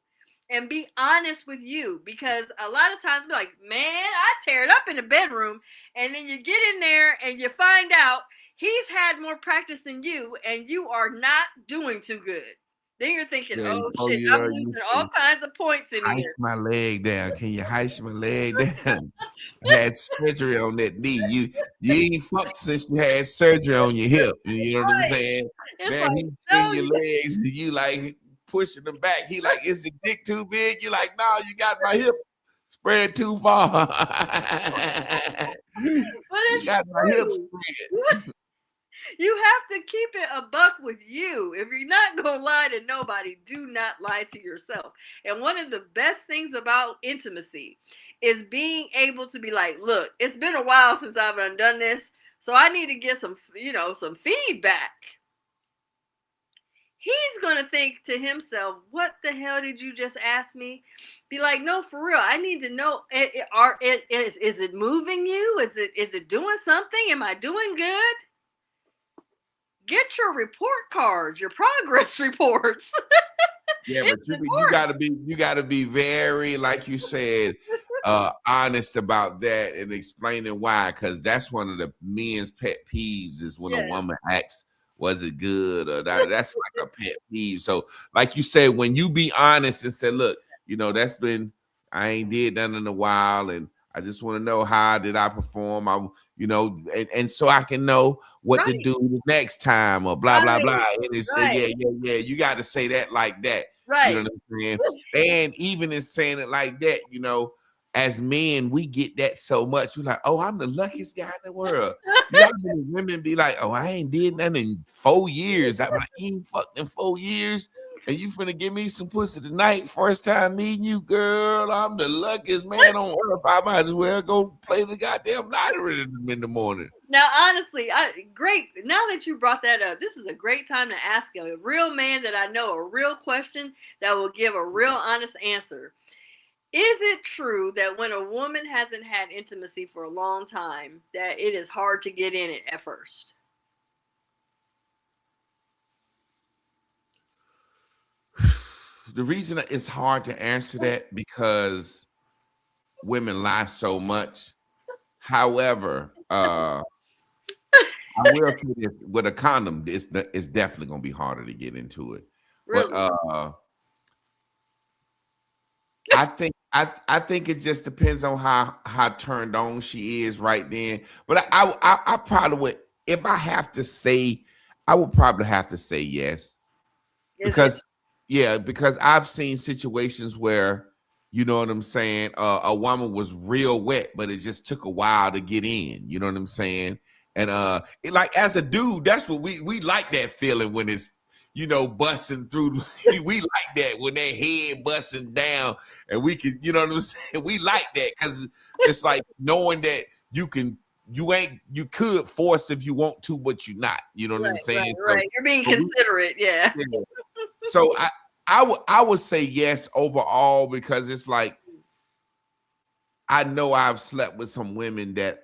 And be honest with you, because a lot of times we're like, man, I tear it up in the bedroom, and then you get in there and you find out he's had more practice than you, and you are not doing too good. Then you're thinking, oh shit, I'm losing all kinds of points in here. My leg down. Can you heist my leg down? I had surgery on that knee. You ain't fucked since you had surgery on your hip. You know what I'm saying? It's Man, like, he swing your legs and you like pushing them back. He like, is the dick too big? You like, no, you got my hip spread too far. but it's you got my hip spread. You have to keep it a buck with you. If you're not going to lie to nobody, do not lie to yourself. And one of the best things about intimacy is being able to be like, look, it's been a while since I've done this, so I need to get some feedback. He's going to think to himself, what the hell did you just ask me? Be like, no, for real. I need to know, is it moving you? Is it doing something? Am I doing good? Get your report cards, your progress reports. Yeah, but you gotta be very, like you said, honest about that and explaining why, because that's one of the men's pet peeves is when a woman asks, was it good or that? That's like a pet peeve. So, like you said, when you be honest and say, look, I ain't did that in a while, and I just want to know how did I perform. And so I can know what to do the next time or blah blah blah. And they say, yeah. You got to say that like that. Right. You know what I'm saying? And even in saying it like that, as men, we get that so much. We're like, oh, I'm the luckiest guy in the world. Women be like, oh, I ain't did nothing in 4 years. I'm like, you ain't fucked in 4 years. And you finna give me some pussy tonight, first time meeting you, girl. I'm the luckiest man on earth. I might as well go play the goddamn lottery in the morning. Now, honestly, great. Now that you brought that up, this is a great time to ask a real man that I know a real question that will give a real honest answer. Is it true that when a woman hasn't had intimacy for a long time, that it is hard to get in it at first? The reason it's hard to answer that because women lie so much. However, I will say this, with a condom, it's definitely going to be harder to get into it. Really? But I think I think it just depends on how turned on she is right then. But I probably would, if I have to say, I would probably have to say yes. Is it? Because because I've seen situations where, you know what I'm saying, a woman was real wet, but it just took a while to get in. You know what I'm saying? And like as a dude, that's what we like, that feeling when it's, busting through. We like that when that head busting down, and we can, you know what I'm saying. We like that because it's like knowing that you could force if you want to, but you're not. You know what I'm Right, right, saying? So, right. You're being but we, considerate. Yeah. yeah. So I would say yes overall, because it's like I know I've slept with some women that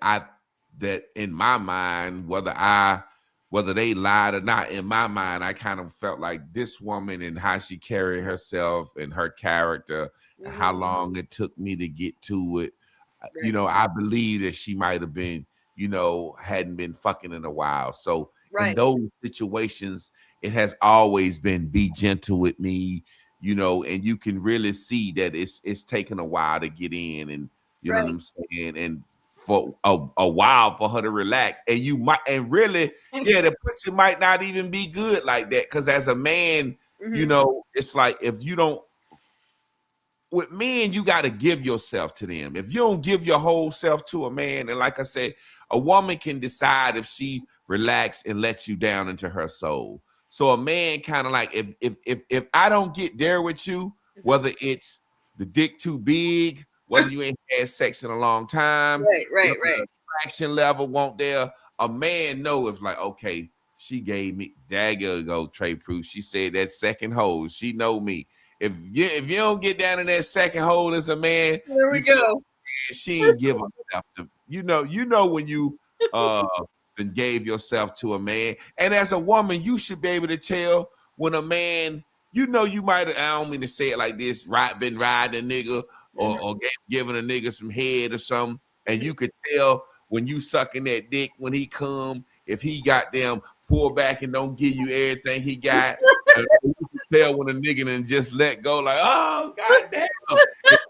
in my mind, whether they lied or not, in my mind, I kind of felt like this woman and how she carried herself and her character and how Mhm. long it took me to get to it. Right, I believe that she might have been, hadn't been fucking in a while. So in right, those situations, it has always been be gentle with me, and you can really see that it's taken a while to get in, and you know what right. I'm saying, and for a while for her to relax, and you might, and really, the pussy might not even be good like that, because as a man, Mhm. it's like if you don't, with men, you got to give yourself to them. If you don't give your whole self to a man, and like I said, a woman can decide if she relax and lets you down into her soul. So a man kind of like, if I don't get there with you, Mhm. whether it's the dick too big, whether you ain't had sex in a long time, Right, right, whether right. the attraction level won't there, a man know if like, okay, she gave me, there you go, Trey Proof. She said that second hole. She know me. If you don't get down in that second hole as a man, There we you feel go. she ain't give herself to, when you uh then gave yourself to a man. And as a woman, you should be able to tell when a man, you might have, I don't mean to say it like this, been riding a nigga, Mhm, or giving a nigga some head or something, and mhm. you could tell when you sucking that dick when he come, if he got them pull back and don't give you everything he got. You can tell when a nigga done just let go, like, oh goddamn. It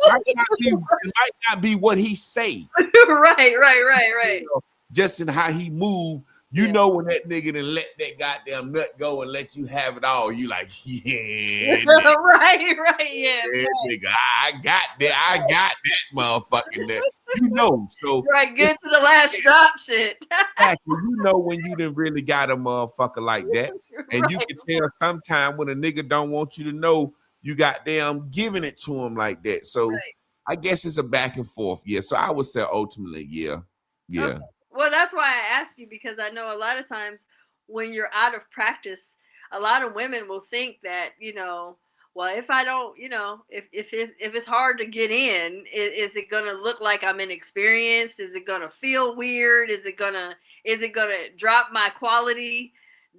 might not be what he say. Right, right, right, You right. know, just in how he move, Yeah. when that nigga done let that goddamn nut go and let you have it all, you like, yeah, Right, right. Yeah. nigga, I got that motherfucking nut. So Right. it's Good to the last drop shit. exactly, when you done really got a motherfucker like that. And you Right, can tell sometime when a nigga don't want you to know you goddamn giving it to him like that. So right. I guess it's a back and forth. Yeah. So I would say ultimately, yeah. Okay. Yeah. Well, that's why I ask you, because I know a lot of times when you're out of practice, a lot of women will think that, well, if I don't, if it's hard to get in, is it gonna look like I'm inexperienced? Is it gonna feel weird? Is it gonna drop my quality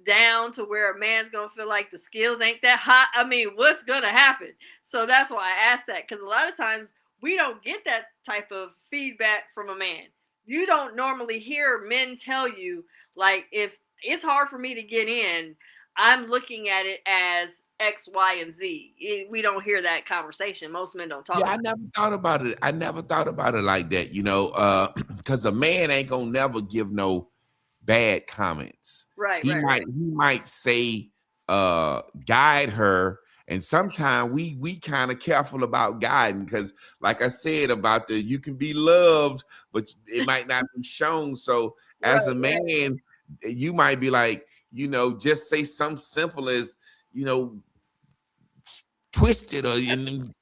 down to where a man's gonna feel like the skills ain't that hot? I mean, what's gonna happen? So that's why I asked that, because a lot of times we don't get that type of feedback from a man. You don't normally hear men tell you, like, if it's hard for me to get in, I'm looking at it as X, Y, and Z. We don't hear that conversation. Most men don't talk Yeah, I about never thought about it. I never thought about it like that, because a man ain't gonna never give no bad comments. it. Right, He right, might right. he might say guide her, and sometimes we kind of careful about guiding, because like I said about the, you can be loved but it might not be shown. So Right, as a right. man, you might be like, just say something simple as, you know twisted or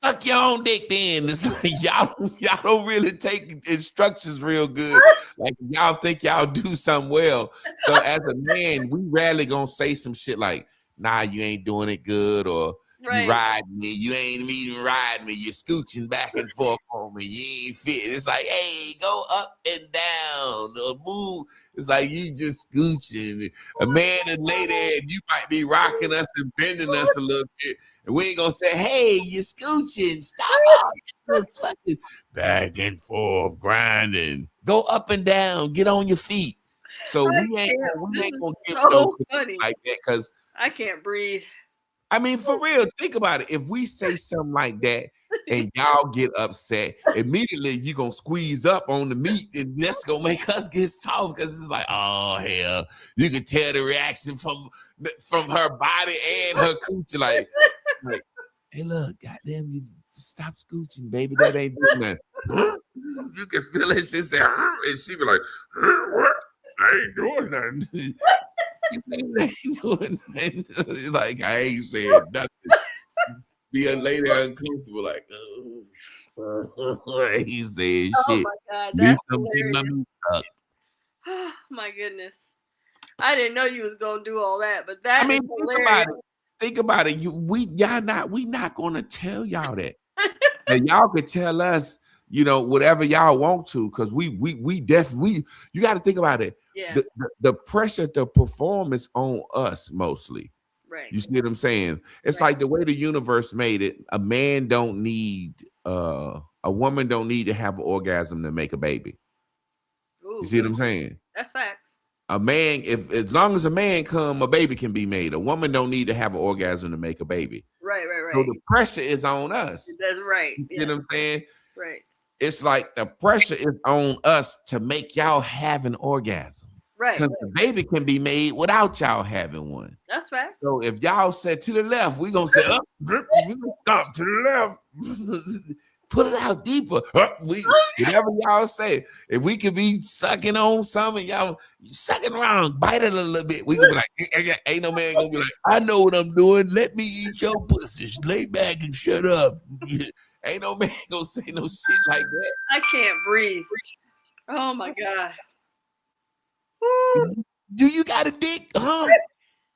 suck your own dick. Then it's like y'all don't really take instructions real good. Like y'all think y'all do something well. So as a man, we rarely gonna say some shit like, nah, you ain't doing it good, or you Right. riding me, you ain't even riding me, you're scooching back and forth on me, you ain't fit. It's like, hey, go up and down or move. It's like you just scooching. A man and lady, and you might be rocking us and bending us a little bit, and we ain't gonna say, hey, you're scooching. Stop all this fucking back and forth grinding. Go up and down. Get on your feet. So I we ain't can't. gonna, we This ain't is gonna get no so critique funny. like that. Cause I can't breathe. I mean, for real, think about it. If we say something like that, and y'all get upset, immediately you're gonna squeeze up on the meat, and that's gonna make us get soft because it's like, oh hell, you can tell the reaction from her body and her coochie, like, hey, look, goddamn, you just stop scooching, baby. That ain't doing nothing. You can feel it. She said, and she be like, what? I ain't doing nothing. Like, I ain't saying nothing. Be a lady uncomfortable, like, he said Oh shit. my God, that's hilarious. Oh my goodness. I didn't know you was gonna do all that, but that is hilarious. Think about it. We not gonna tell y'all that. And y'all could tell us, whatever y'all want to, because we definitely, you got to think about it. Yeah. The pressure to perform is on us mostly. Right. You see what I'm saying? It's like the way the universe made it. A man don't need a woman don't need to have an orgasm to make a baby. Ooh, you see what I'm saying? That's facts. A man, as long as a man come, a baby can be made. A woman don't need to have an orgasm to make a baby. Right. So the pressure is on us. That's right. You know what I'm saying? Right. It's like the pressure is on us to make y'all have an orgasm. Right. Because the baby can be made without y'all having one. That's fact. So if y'all said to the left, we're going to say, we gonna stop to the left. Put it out deeper. Whatever y'all say. If we could be sucking on something, y'all sucking around, bite it a little bit. We can be like, ain't no man going to be like, I know what I'm doing. Let me eat your pussy. Lay back and shut up. Ain't no man going to say no shit like that. I can't breathe. Oh, my God. Do you got a dick, huh?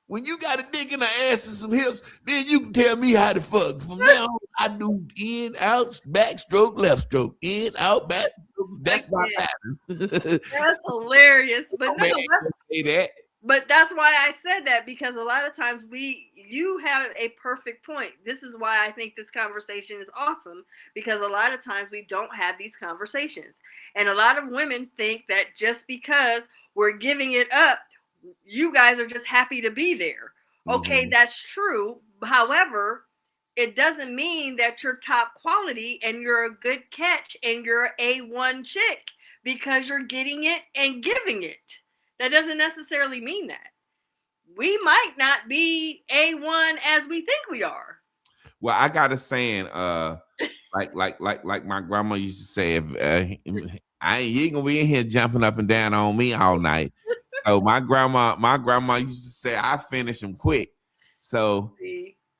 When you got a dick in the ass and some hips, then you can tell me how to fuck. From now on, I do in, out, backstroke, left stroke, in, out, back. That's my pattern. That's hilarious. But no, say that. But that's why I said that, because a lot of times you have a perfect point. This is why I think this conversation is awesome, because a lot of times we don't have these conversations. And a lot of women think that just because we're giving it up, you guys are just happy to be there. Okay, that's true. However, it doesn't mean that you're top quality and you're a good catch and you're A1 chick because you're getting it and giving it. That doesn't necessarily mean that. We might not be A1 as we think we are. Well, I got a saying, like my grandma used to say, if you ain't gonna be in here jumping up and down on me all night. So my grandma used to say, I finish them quick. So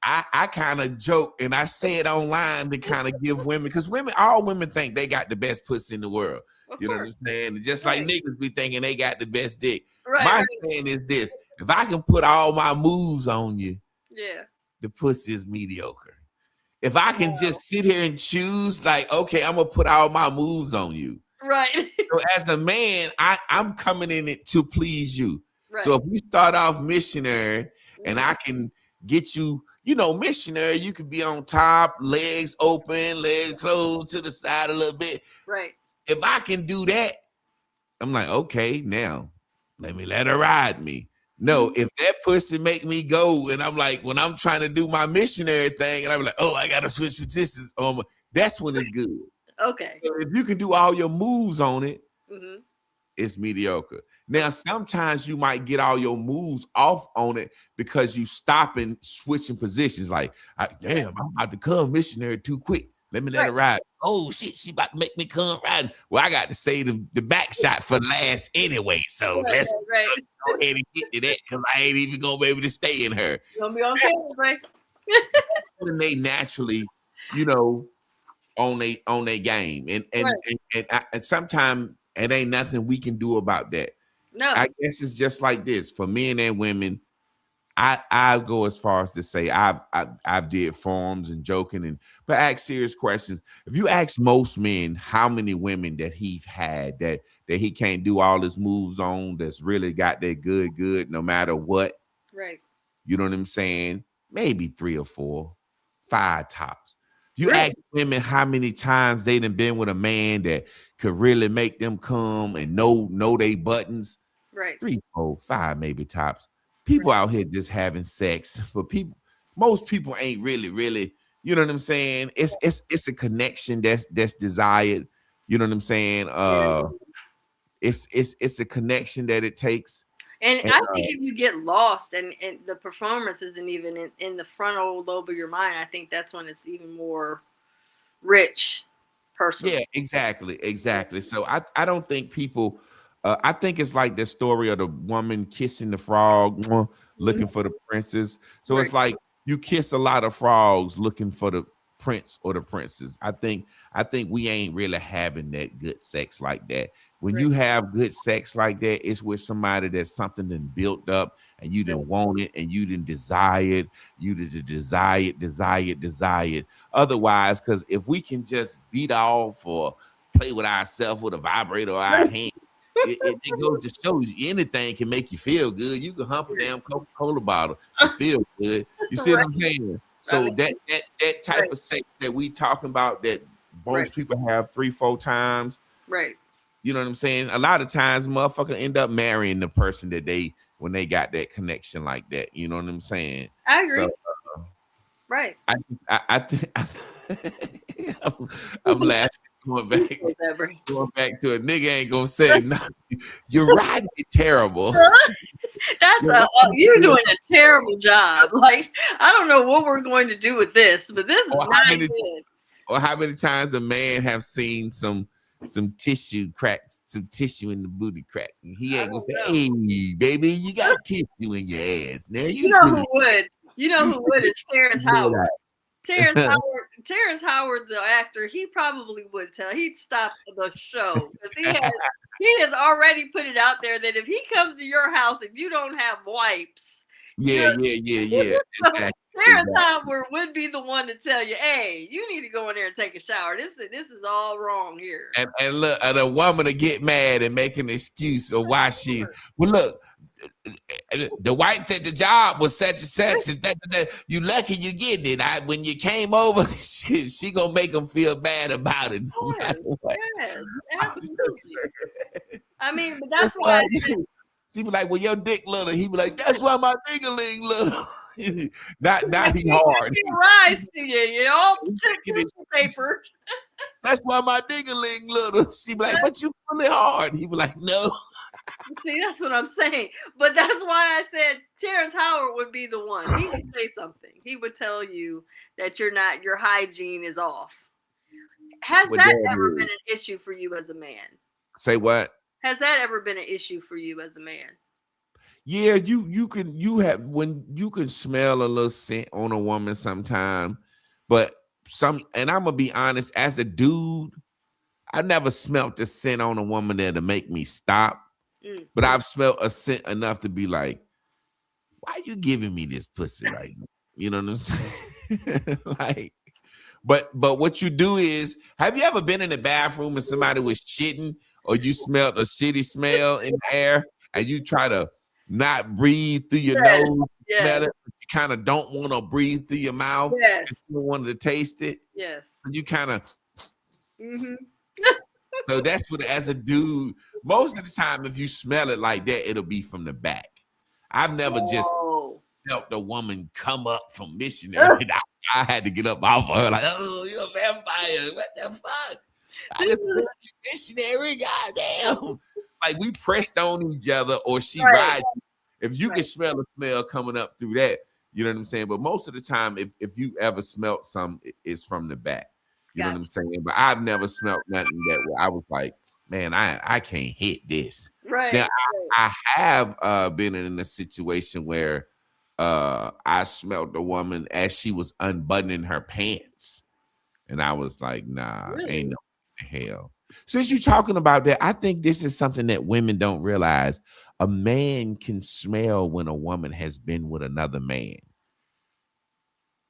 I kind of joke and I say it online to kind of give women, because all women think they got the best pussy in the world. You know what I'm saying? Just like niggas be thinking they got the best dick. My saying is this: if I can put all my moves on you, the pussy is mediocre. If I can just sit here and choose, like, okay, I'm gonna put all my moves on you. Right. So as a man, I'm coming in it to please you. Right. So if we start off missionary and I can get you, missionary, you could be on top, legs open, legs closed to the side a little bit. Right. If I can do that, I'm like, okay, now let her ride me. No, if that pussy make me go, and I'm like, when I'm trying to do my missionary thing, and I'm like, oh, I gotta switch positions, that's when it's good. Okay. So if you can do all your moves on it, it's mediocre. Now, sometimes you might get all your moves off on it because you stop and switching positions. Like, damn, I'm about to come missionary too quick. Let me let her ride. Oh shit, she about to make me come riding. Well, I got to say the back shot for last anyway. So let's go ahead and get to that, because I ain't even gonna be able to stay in her. You're gonna be on camera, right? And they naturally, on their game. And sometimes it ain't nothing we can do about that. No. I guess it's just like this. For men and women, I go as far as to say I've did forums and joking, but ask serious questions. If you ask most men how many women that he's had that he can't do all his moves on, that's really got that good no matter what. Right. You know what I'm saying? Maybe 3 or 4, 5 tops. You ask women how many times they done been with a man that could really make them come and know they buttons. Right. 3, 4, 5 maybe tops. People out here just having sex. For most people ain't really You know what I'm saying? It's a connection that's desired. You know what I'm saying? Yeah. It's a connection that it takes. And And, I think if you get lost and the performance isn't even in the frontal lobe of your mind, I think that's when it's even more rich, personal. yeah, exactly. So I don't think people. I think it's like the story of the woman kissing the frog, looking Mhm. for the princess. So Right. it's like you kiss a lot of frogs looking for the prince or the princess. I think we ain't really having that good sex like that. When Right. you have good sex like that, it's with somebody that's something then built up and you Right. didn't want it and you didn't desire it. You did desire it. Otherwise, because if we can just beat off or play with ourselves with a vibrator or our hand, it goes to show you anything can make you feel good. You can hump a damn Coca-Cola bottle and feel good. You see what Right. I'm saying? I So mean, that type right. of sex that we talking about that Right. most people have 3-4 times, Right. you know what I'm saying? A lot of times motherfucker end up marrying the person that they when they got that connection like that. You know what I'm saying? I So agree. Right. I think I'm laughing Whatever. going back to a nigga ain't gonna say no. You're right, you're terrible. That's You're right, you're you're doing a terrible job. Like I don't know what we're going to do with this, but this is or not good. how many times a man have seen some tissue cracks, some tissue in the booty crack, and he I ain't gonna don't say, know. "Hey, baby, you got tissue in your ass. Now You know who would? You know you who would is Terrence should Howard. Terrence Howard, the actor, he probably would tell. He'd stop the show because he has already put it out there that if he comes to your house and you don't have wipes, you yeah. so Exactly, Terrence exactly. Howard would be the one to tell you, "Hey, you need to go in there and take a shower. This is all wrong here." And look, and a woman to get mad and make an excuse of why she. Well, look, the wipes at the job was such and such, and that. You lucky you get it. When you came over, she gonna make them feel bad about it no Yes, matter what. yes, absolutely. I mean, but That's that's why why I said she be like, "Well, your dick little." He be like, "That's why my dingling little." not he he hard. can rise to you. You all took Making tissue excuses. paper. That's why my dingling little. She be like, "But you really hard." He be like, "No." See, that's what I'm saying. But that's why I said Terrence Howard would be the one. He would say something. He would tell you that your hygiene is off. Has What that that ever been is? an issue for you as a man? Say what? Has that ever been an issue for you as a man? Yeah, you have when you can smell a little scent on a woman sometime, but and I'm gonna be honest, as a dude, I never smelt the scent on a woman that'll make me stop. Mm. But I've smelt a scent enough to be like, why you giving me this pussy right now? You know what I'm saying? Like, but what you do is, have you ever been in the bathroom and somebody was shitting or you smelled a shitty smell in the air and you try to not breathe through your Yes, nose, yes, smell it, but you kind of don't want to breathe through your mouth yes, because you don't want to taste it. yes. You kind of Mm-hmm. so that's what as a dude, most of the time, if you smell it like that, it'll be from the back. I've never just Oh. felt a woman come up from missionary. I had to get up off of her, like, oh, you're a vampire. What the fuck? I just feel like missionary, goddamn. Like we pressed on each other, or she Right, rides. If you can right. smell the smell coming up through that, you know what I'm saying? But most of the time, if you ever smelt some, it's from the back. You know what Gotcha. I'm saying? But I've never smelt nothing that where I was like, man, I can't hit this. Right, Now right. I have been in a situation where I smelled the woman as she was unbuttoning her pants. And I was like, nah, ain't Really? no hell. Since you're talking about that, I think this is something that women don't realize. A man can smell when a woman has been with another man.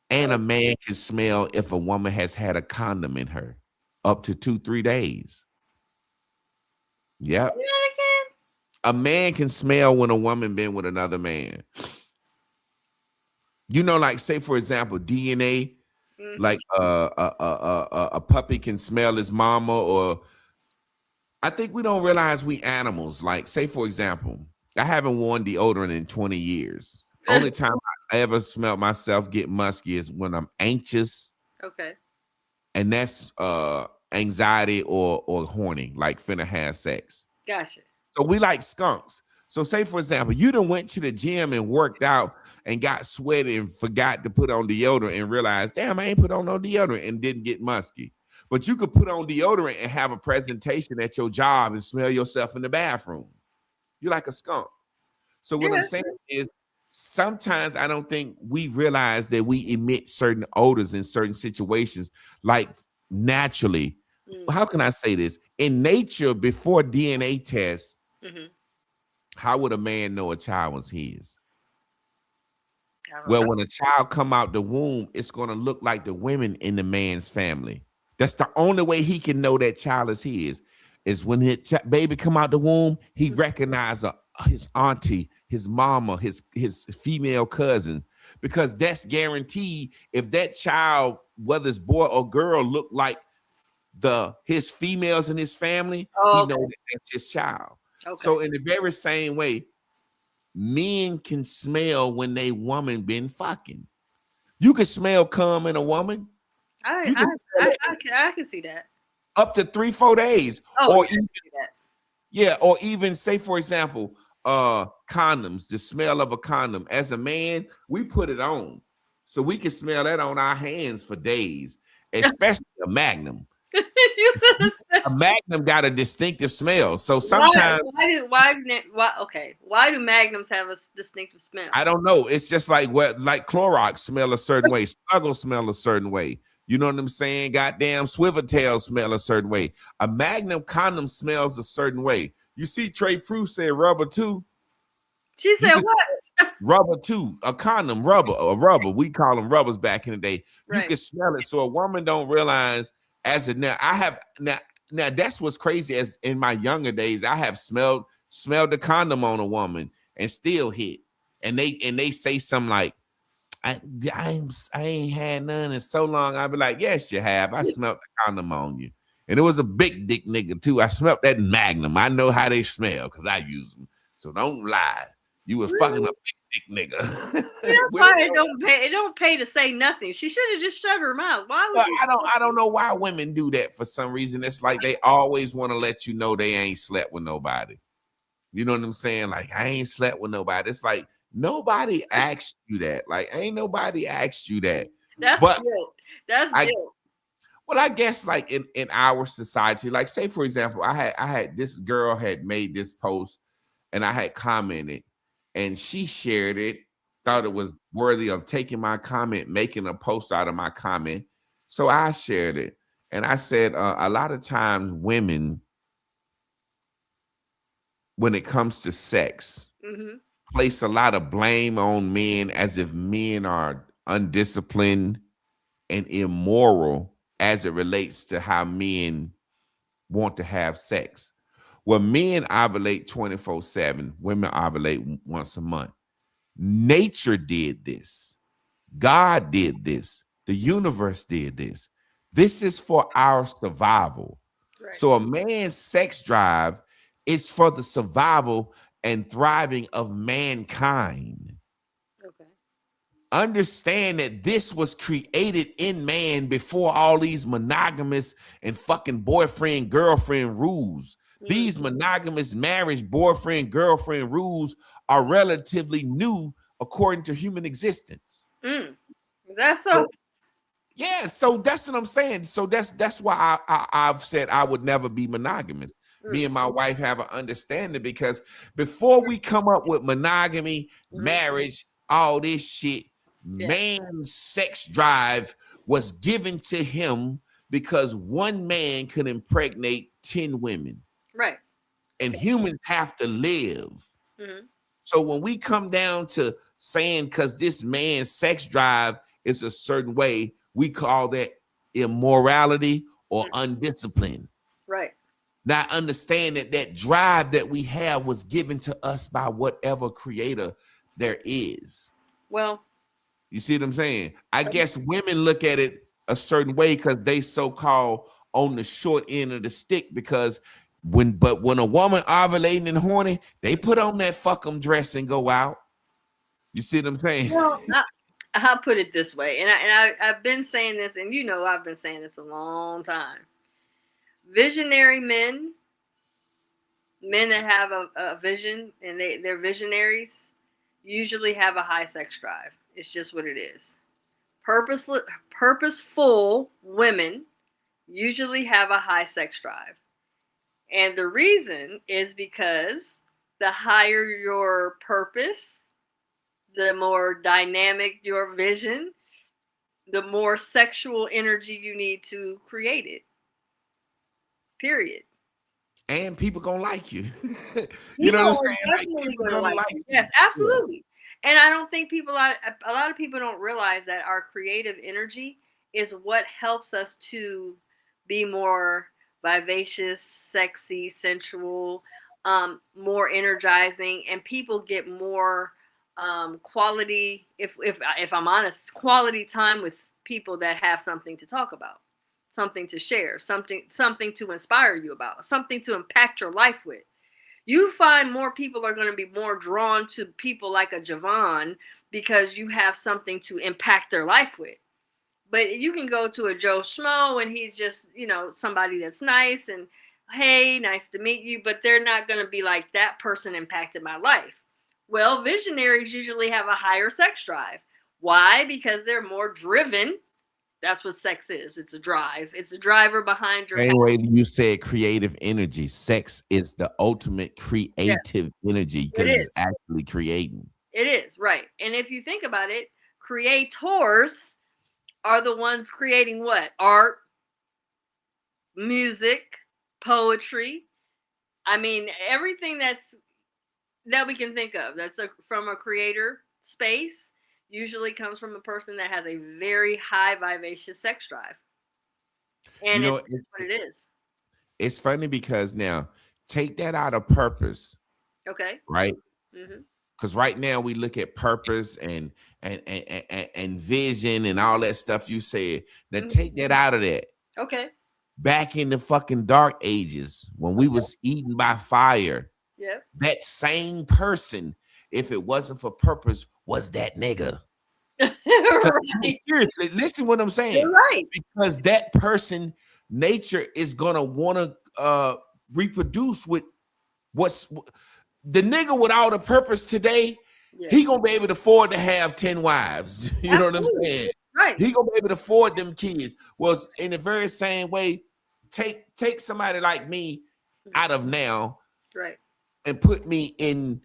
And a Oh, man can smell if a woman has had a condom in her up to 2-3 days. say Yep. that A man can smell when a woman been with another man. You know, like say for example, DNA, again. Mm-hmm. like a puppy can smell his mama, or I think we don't realize we animals. Like say for example, I haven't worn deodorant in 20 years. Only time I ever smelled myself get musky is when I'm anxious Okay. And that's anxiety or horny, like finna have sex. Gotcha. So we like skunks. So say, for example, you done went to the gym and worked out and got sweaty and forgot to put on deodorant and realized, damn, I ain't put on no deodorant and didn't get musky. But you could put on deodorant and have a presentation at your job and smell yourself in the bathroom. You're like a skunk. So what I'm Yeah. saying is sometimes I don't think we realize that we emit certain odors in certain situations, like naturally. How can I say this? In nature, before DNA tests, how would a man know a child was his? Well, when a child come out the womb, it's going to look like the women in the man's family. That's the only way he can know that child is his. Is when his baby come out the womb, he recognizes his auntie, his mama, his female cousins, because that's guaranteed. If that child, whether it's boy or girl, look like his females in his family, he knows that that's his child. Okay. So in the very same way, men can smell when they woman been fucking. You can smell cum in a woman. I can see that. Up to 3-4 days. Or even, or even say, for example, condoms, the smell of a condom. As a man, we put it on. So we can smell that on our hands for days, especially a Magnum. A Magnum got a distinctive smell. So sometimes why do Magnums have a distinctive smell? I don't know. It's just like Clorox smell a certain way, Snuggle smell a certain way. You know what I'm saying? Goddamn Swivel Tail smell a certain way. A Magnum condom smells a certain way. You see, Trey Prue said rubber too. She said what? Rubber too. A condom, a rubber. We call them rubbers back in the day. Right. You can smell it. So a woman don't realize now that's what's crazy. As in my younger days, I have smelled the condom on a woman and still hit. And they say something like, I ain't had none in so long. I'd be like, yes, you have. I smelled the condom on you. And it was a big dick nigga too. I smelled that Magnum. I know how they smell because I use them. So don't lie. You was fucking a big dick nigga. That's why it don't pay to say nothing. She should have just shut her mouth. Why would I don't know why women do that for some reason. It's like they always want to let you know they ain't slept with nobody. You know what I'm saying? Like, I ain't slept with nobody. It's like, nobody asked you that. Like, ain't nobody asked you that. That's guilt. That's guilt. Well, I guess like in our society, like say for example, I had this girl had made this post and I had commented and she shared it, thought it was worthy of taking my comment, making a post out of my comment. So I shared it. And I said, a lot of times women, when it comes to sex, place a lot of blame on men as if men are undisciplined and immoral as it relates to how men want to have sex. Well, men ovulate 24/7, women ovulate once a month. Nature did this. God did this. The universe did this. This is for our survival. Right. So a man's sex drive is for the survival and thriving of mankind. Okay. Understand that this was created in man before all these monogamous and fucking boyfriend, girlfriend rules. These monogamous marriage, boyfriend, girlfriend rules are relatively new according to human existence. That's so. Yeah, so that's what I'm saying. So that's why I've said I would never be monogamous. Me and my wife have an understanding because before we come up with monogamy, marriage, all this shit, man's sex drive was given to him because one man could impregnate 10 women. Right. And humans have to live. So when we come down to saying because this man's sex drive is a certain way, we call that immorality or undisciplined. Right. Not understand that drive that we have was given to us by whatever creator there is. Well, you see what I'm saying? I guess women look at it a certain way because they so-called on the short end of the stick because when a woman ovulating and horny, they put on that fuck 'em dress and go out. You see what I'm saying? Well, I'll put it this way, and I've been saying this, and I've been saying this a long time. Visionary men that have a vision and they're visionaries usually have a high sex drive. It's just what it is. Purposeful women usually have a high sex drive. And the reason is because the higher your purpose, the more dynamic your vision, the more sexual energy you need to create it. Period. And people gonna like you. You know People what I'm are saying? Like, definitely people going to gonna like like you. you. Yes, absolutely. And I don't think a lot of people don't realize that our creative energy is what helps us to be more vivacious, sexy, sensual, more energizing, and people get more quality. If I'm honest, quality time with people that have something to talk about, something to share, something to inspire you about, something to impact your life with. You find more people are going to be more drawn to people like a Javon because you have something to impact their life with. But you can go to a Joe Schmo and he's just, somebody that's nice and, hey, nice to meet you, but they're not going to be like, that person impacted my life. Well, visionaries usually have a higher sex drive. Why? Because they're more driven. That's what sex is. It's a drive. It's a driver behind your Same way you said creative energy. Sex is the ultimate Yeah, creative energy it because is. it's actually creating. It is, right. And if you think about it, creators are the ones creating what? Art, music, poetry. I mean, everything that we can think of that's from a creator space usually comes from a person that has a very high vivacious sex drive. You And know, it's just what it is. it's funny because now take that out of purpose, Okay. right? Mm-hmm. Because right now we look at purpose and vision and all that stuff you said. Now Mm-hmm. take that out of that. Okay. Back in the fucking dark ages when we was eaten by fire, Yep. that same person, if it wasn't for purpose, was that nigga. Right. Seriously, listen what I'm saying. You're right. Because that person, nature is gonna want to reproduce with what's the nigga with all the purpose today. Yeah. He gonna be able to afford to have 10 wives. You know what I'm Absolutely. saying? Right. He gonna be able to afford them kids. Well, in the very same way, take somebody like me out of now Right. and put me in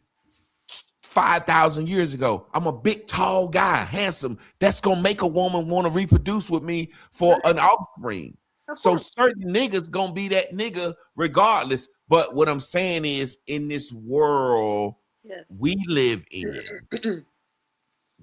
5,000 years ago. I'm a big, tall guy, handsome. That's gonna make a woman want to reproduce with me for an offspring. Of So course. certain niggas gonna be that nigga regardless. But what I'm saying is, in this world Yes. we live in,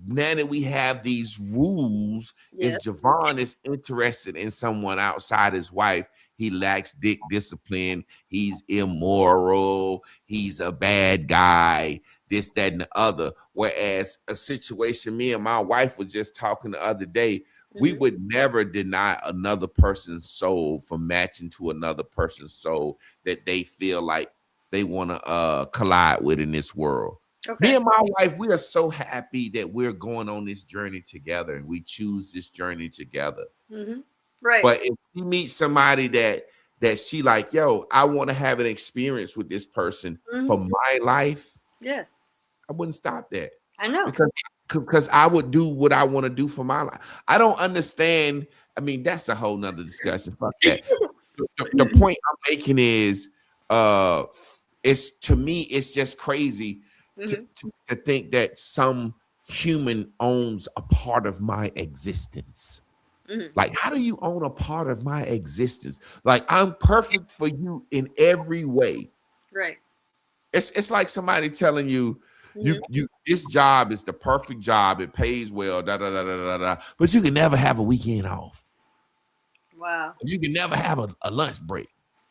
now that we have these rules, Yes. if Javon is interested in someone outside his wife, he lacks dick discipline, he's immoral, he's a bad guy, this, that, and the other. Whereas a situation, me and my wife was just talking the other day, we Mm-hmm. would never deny another person's soul from matching to another person's soul that they feel like they want to collide with in this world. Okay. Me and my wife, we are so happy that we're going on this journey together and we choose this journey together. Mm-hmm. Right. But if she meets somebody that she like, yo, I want to have an experience with this person for Mm-hmm. my life, Yes. I wouldn't stop that I know. because I would do what I want to do for my life. I don't understand. I mean, that's a whole nother discussion. Fuck that. The point I'm making is it's to me, it's just crazy Mm-hmm. to think that some human owns a part of my existence. Mm-hmm. Like, how do you own a part of my existence? Like, I'm perfect for you in every way. Right. It's like somebody telling you, Mm-hmm. you this job is the perfect job. It pays well, da da da da da da. But you can never have a weekend off. Wow. You can never have a lunch break.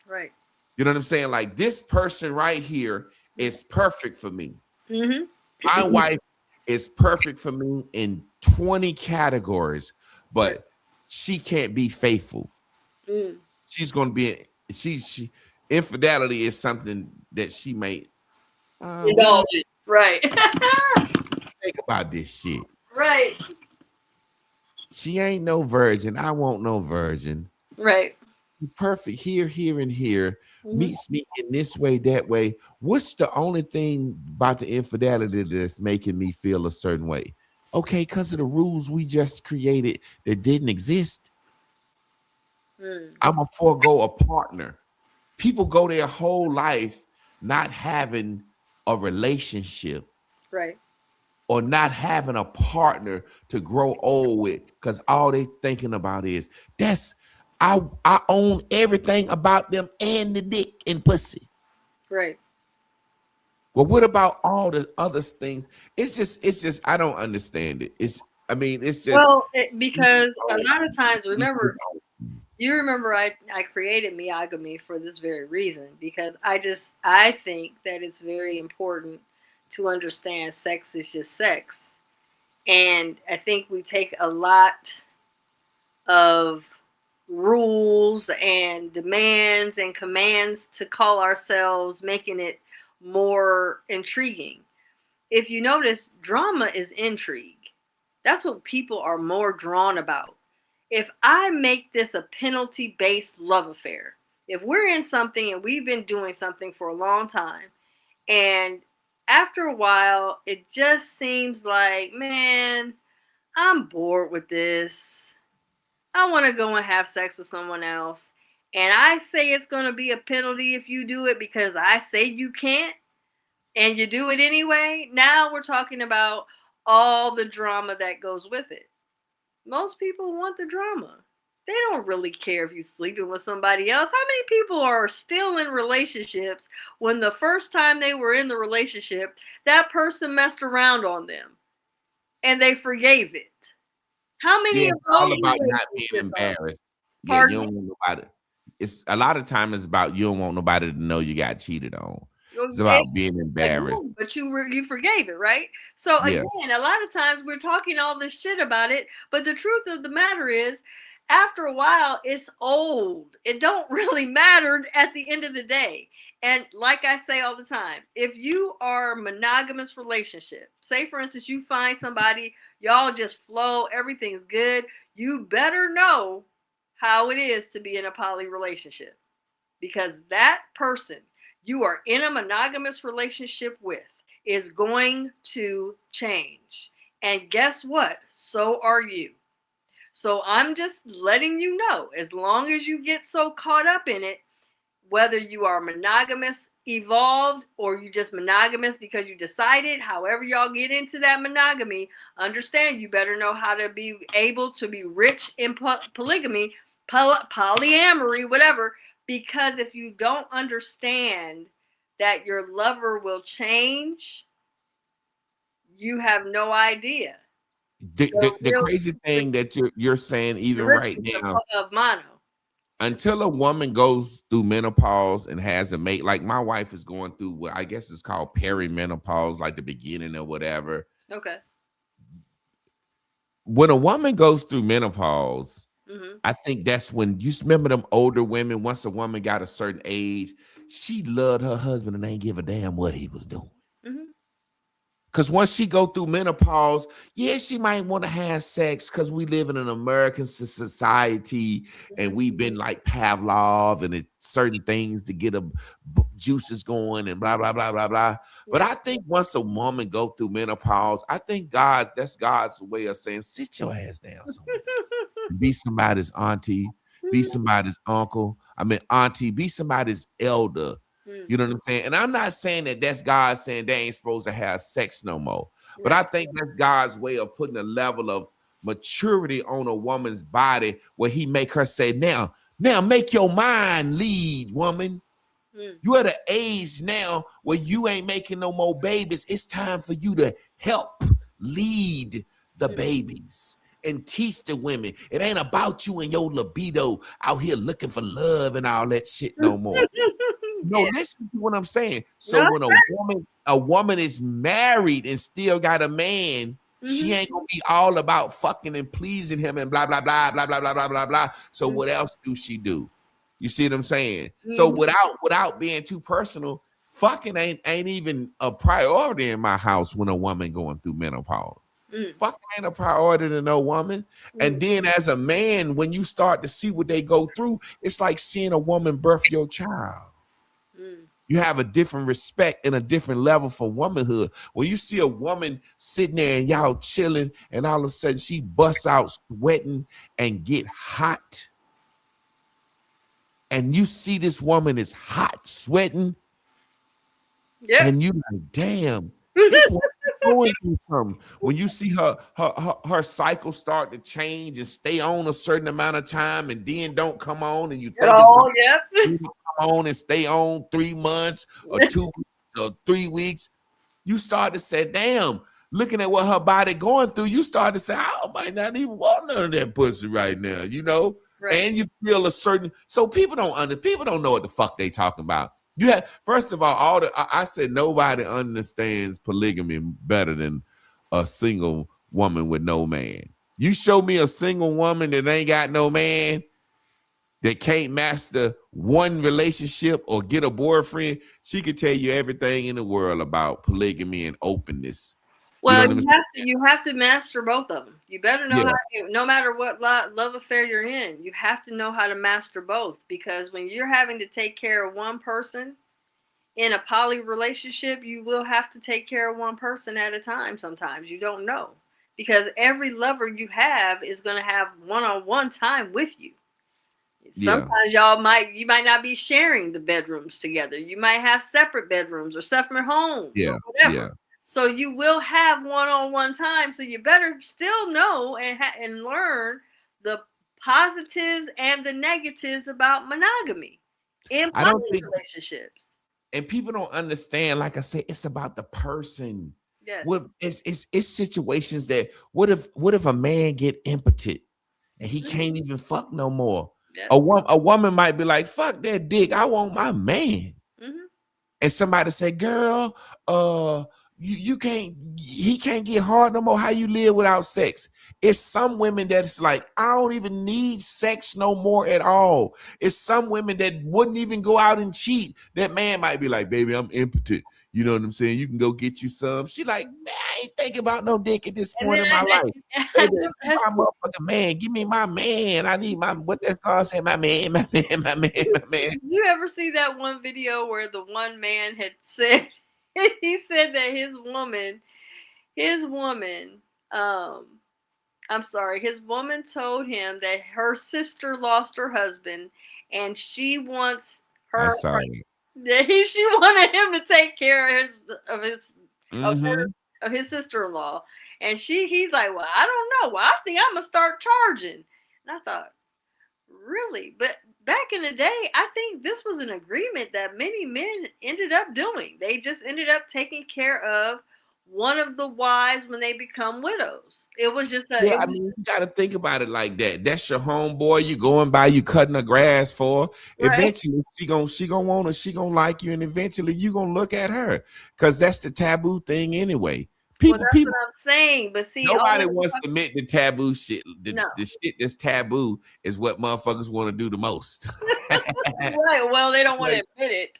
Right. You know what I'm saying? Like, this person right here is perfect for me. Mm-hmm. My wife is perfect for me in 20 categories, but she can't be faithful. Mm. She's going to be she infidelity is something that she may Indulgent. Right. think about this shit. Right. She ain't no virgin. I want no virgin. Right. Perfect here, here, and here. Mhm. Meets me in this way, that way. What's the only thing about the infidelity that's making me feel a certain way? Okay, because of the rules we just created that didn't exist. Mm. I'm a forego a partner. People go their whole life not having a relationship Right. or not having a partner to grow old with because all they thinking about is that's I own everything about them and the dick and pussy. Right. Well, what about all the other things? It's just I don't understand it. It's just Well, because a lot of times, remember, you remember I created miogamy for this very reason because I think that it's very important to understand sex is just sex. And I think we take a lot of rules and demands and commands to call ourselves, making it more intriguing. If you notice, drama is intrigue. That's what people are more drawn about. If I make this a penalty based love affair, if we're in something and we've been doing something for a long time, and after a while, it just seems like, man, I'm bored with this. I want to go and have sex with someone else. And I say it's going to be a penalty if you do it because I say you can't and you do it anyway. Now we're talking about all the drama that goes with it. Most people want the drama. They don't really care if you're sleeping with somebody else. How many people are still in relationships when the first time they were in the relationship, that person messed around on them and they forgave it? How many yeah, of it's all those about not being relationships are? embarrassed. Yeah, you Pardon? don't want nobody. It's a lot of time it's about you don't want nobody to know you got cheated on. It's Okay. about being embarrassed. Again, but you forgave it, right? So Yeah. again, a lot of times we're talking all this shit about it, but the truth of the matter is, after a while, it's old. It don't really matter at the end of the day. And like I say all the time, if you are monogamous relationship, say for instance you find somebody, y'all just flow, everything's good, you better know how it is to be in a poly relationship because that person you are in a monogamous relationship with is going to change. And guess what? So are you. So I'm just letting you know, as long as you get so caught up in it, whether you are monogamous, evolved, or you just monogamous because you decided, however y'all get into that monogamy, understand you better know how to be able to be rich in polygamy, polyamory, whatever, because if you don't understand that your lover will change, you have no idea The the crazy real thing that you're saying even right richness now, of mono. until a woman goes through menopause and has a mate, like my wife is going through what I guess it's called perimenopause, like the beginning or whatever. Okay. When a woman goes through menopause, Mm-hmm. I think that's when you remember them older women. Once a woman got a certain age, she loved her husband and ain't give a damn what he was doing. Mm-hmm. Because once she go through menopause, yeah, she might want to have sex because we live in an American society and we've been like Pavlov and it's certain things to get juices going and blah, blah, blah, blah, blah. But Yeah. I think once a woman go through menopause, I think that's God's way of saying, sit your ass down somewhere. Be somebody's auntie, be somebody's uncle. I mean, auntie, be somebody's elder. Mm. You know what I'm saying? And I'm not saying that that's God saying they ain't supposed to have sex no more. But No. I think that's God's way of putting a level of maturity on a woman's body where he make her say, now make your mind lead, woman. Mm. You at an age now where you ain't making no more babies. It's time for you to help lead the Mm. babies and teach the women. It ain't about you and your libido out here looking for love and all that shit no more. No, Yeah. listen to what I'm saying. So No. when a woman is married and still got a man, she Mm-hmm. ain't gonna be all about fucking and pleasing him and blah blah blah blah blah blah blah blah blah. So what else do she do? You see what I'm saying? So Mm-hmm. without being too personal, fucking ain't even a priority in my house when a woman going through menopause. Fuck ain't a priority to no woman. And then as a man, when you start to see what they go through, it's like seeing a woman birth your child. You have a different respect and a different level for womanhood. When you see a woman sitting there and y'all chilling, and all of a sudden she busts out sweating and get hot, and you see this woman is hot, sweating, and you like, damn, this woman going through something. When you see her cycle start to change and stay on a certain amount of time, and then don't come on, and you think it's gonna come on and stay on 3 months or 2 weeks or 3 weeks, you start to say, damn, looking at what her body going through, you start to say, I might not even want none of that pussy right now, you know? Right. And you feel a certain, so people don't know what the fuck they talking about. You have, first of all, I said nobody understands polygamy better than a single woman with no man. You show me a single woman that ain't got no man, that can't master one relationship or get a boyfriend, she could tell you everything in the world about polygamy and openness. Well, you have to master both of them. You better know how to, no matter what love affair you're in, you have to know how to master both, because when you're having to take care of one person in a poly relationship, you will have to take care of one person at a time. Sometimes you don't know, because every lover you have is going to have one-on-one time with you. Sometimes you might not be sharing the bedrooms together. You might have separate bedrooms or separate homes or whatever. Yeah. So you will have one-on-one time. So you better still know and learn the positives and the negatives about monogamy in relationships. And people don't understand. Like I said, it's about the person. Yes. It's situations that what if a man get impotent and he can't even fuck no more? Yes. A woman might be like, fuck that dick, I want my man. And somebody say, girl, he can't get hard no more. How you live without sex? It's some women that's like, I don't even need sex no more at all. It's some women that wouldn't even go out and cheat. That man might be like, baby, I'm impotent. You know what I'm saying? You can go get you some. She like, man, I ain't thinking about no dick at this point in my life. Baby, my motherfucking man, give me my man. I need what that song say, my man, my man, my man, my man. You ever see that one video where the one man had said, he said that his woman, his woman told him that her sister lost her husband and she wants her. She wanted him to take care of his sister-in-law, and he's like, well, I don't know. Well, I think I'm gonna start charging. And I thought, really? But back in the day, I think this was an agreement that many men ended up doing. They just ended up taking care of one of the wives when they become widows. It was just you got to think about it like that. That's your homeboy. You going by, you cutting the grass for. Right. Eventually, she gonna like you, and eventually you gonna look at her, because that's the taboo thing anyway. That's what I'm saying. But see, nobody wants to admit the taboo shit. The shit that's taboo is what motherfuckers want to do the most. Right. Well, they don't want to admit it.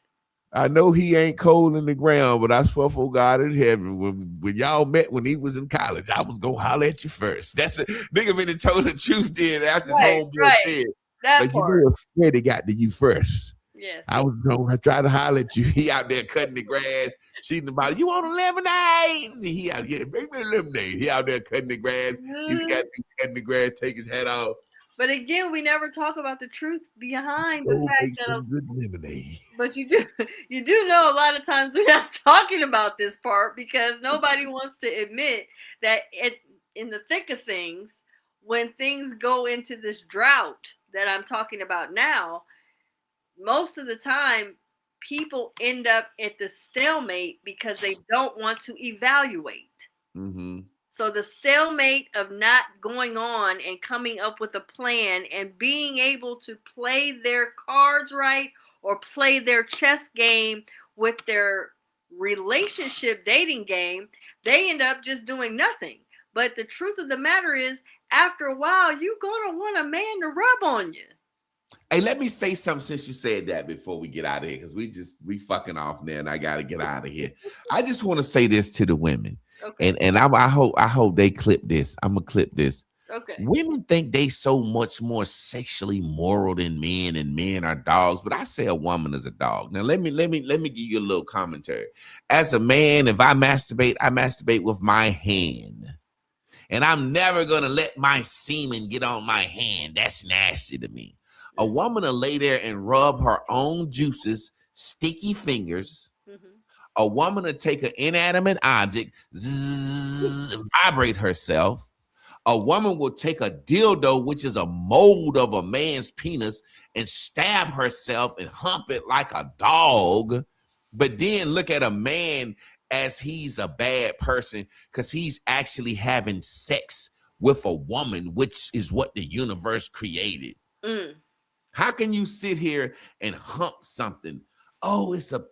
I know he ain't cold in the ground, but I swear for God in heaven, when y'all met when he was in college, I was gonna holler at you first. That's the nigga been told the truth then after his homeboy said. But you know Freddie got to you first. Yes. I was gonna try to holler at you. He out there cutting the grass, cheating about it. You want a lemonade? He out here, bring me a lemonade. He out there cutting the grass. He got to cutting the grass, take his hat off. But again, we never talk about the truth behind the fact that good lemonade. But you do know a lot of times we're not talking about this part because nobody wants to admit that in the thick of things, when things go into this drought that I'm talking about now, most of the time people end up at the stalemate because they don't want to evaluate. Mm-hmm. So the stalemate of not going on and coming up with a plan and being able to play their cards right or play their chess game with their relationship dating game, they end up just doing nothing. But the truth of the matter is, after a while, you're going to want a man to rub on you. Hey, let me say something since you said that before we get out of here, because we fucking off now and I got to get out of here. I just want to say this to the women. Okay. Okay. And I hope they clip this. I'm gonna clip this. Okay. Women think they so much more sexually moral than men, and men are dogs. But I say a woman is a dog. Now let me give you a little commentary. As a man, if I masturbate with my hand, and I'm never gonna let my semen get on my hand. That's nasty to me. A woman will lay there and rub her own juices, sticky fingers. Mm-hmm. A woman will take an inanimate object, and vibrate herself. A woman will take a dildo, which is a mold of a man's penis, and stab herself and hump it like a dog. But then look at a man as he's a bad person because he's actually having sex with a woman, which is what the universe created. Mm. How can you sit here and hump something? Oh, it's a,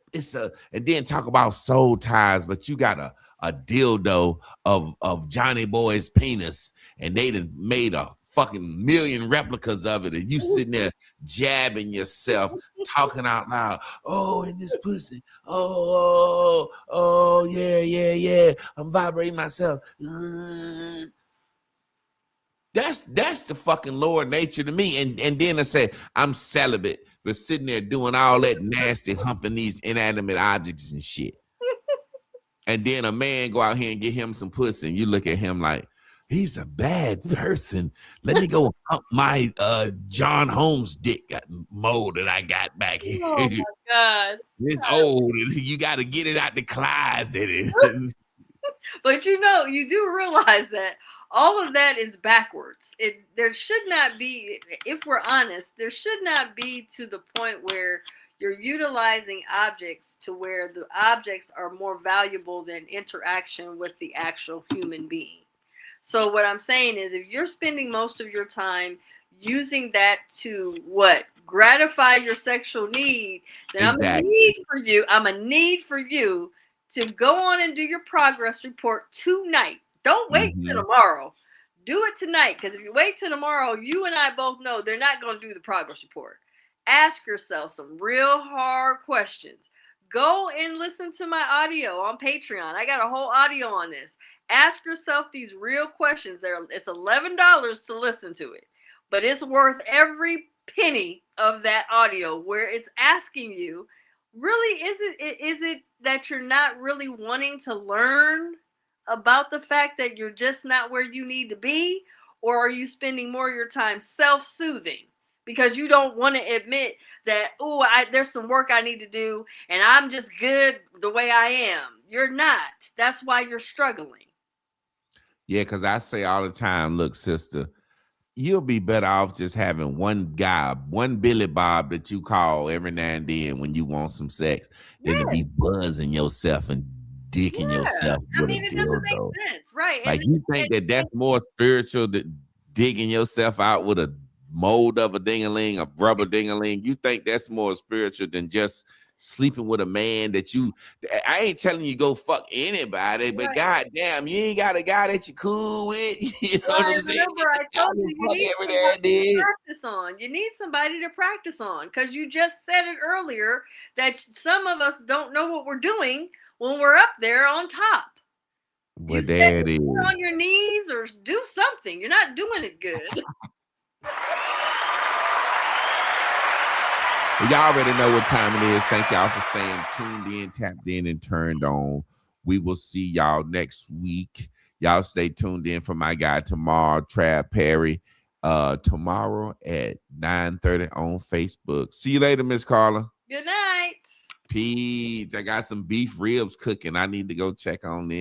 and then talk about soul ties, but you got a dildo of Johnny Boy's penis, and they done made a fucking million replicas of it, and you sitting there jabbing yourself, talking out loud. Oh, in this pussy. Oh, yeah. I'm vibrating myself. That's the fucking lower nature to me. And then I say I'm celibate, but sitting there doing all that nasty humping these inanimate objects and shit. And then a man go out here and get him some pussy, and you look at him like he's a bad person. Let me go hump my John Holmes dick mold that I got back here. Oh my God. It's old, and you got to get it out the closet. But you do realize that all of that is backwards. There should not be, if we're honest, there should not be to the point where you're utilizing objects to where the objects are more valuable than interaction with the actual human being. So what I'm saying is, if you're spending most of your time using that to gratify your sexual need, then Exactly. I'm a need for you to go on and do your progress report tonight. Don't wait till tomorrow. Do it tonight, because if you wait till tomorrow, you and I both know they're not going to do the progress report. Ask yourself some real hard questions. Go and listen to my audio on Patreon. I got a whole audio on this. Ask yourself these real questions. It's $11 to listen to it, but it's worth every penny of that audio where it's asking you, really, is it that you're not really wanting to learn about the fact that you're just not where you need to be? Or are you spending more of your time self-soothing because you don't want to admit that, there's some work I need to do and I'm just good the way I am? You're not. That's why you're struggling. Yeah, because I say all the time, look, sister, you'll be better off just having one guy, one Billy Bob that you call every now and then when you want some sex, than to be buzzing yourself and dicking yourself with a it doesn't make dildo. sense, right? Like, you think that's more spiritual than digging yourself out with a mold of a ding-a-ling, a rubber ding-a-ling? You think that's more spiritual than just sleeping with a man that I ain't telling you go fuck anybody, but goddamn, you ain't got a guy that you cool with. You know what I'm saying? Remember, I told you need somebody to practice on. You need somebody to practice on, because you just said it earlier that some of us don't know what we're doing when we're up there on top. Well, there it is. Get on your knees or do something. You're not doing it good. Y'all already know what time it is. Thank y'all for staying tuned in, tapped in, and turned on. We will see y'all next week. Y'all stay tuned in for my guy tomorrow, Trav Perry. Tomorrow at 9:30 on Facebook. See you later, Miss Carla. Good night. Peace. I got some beef ribs cooking. I need to go check on them.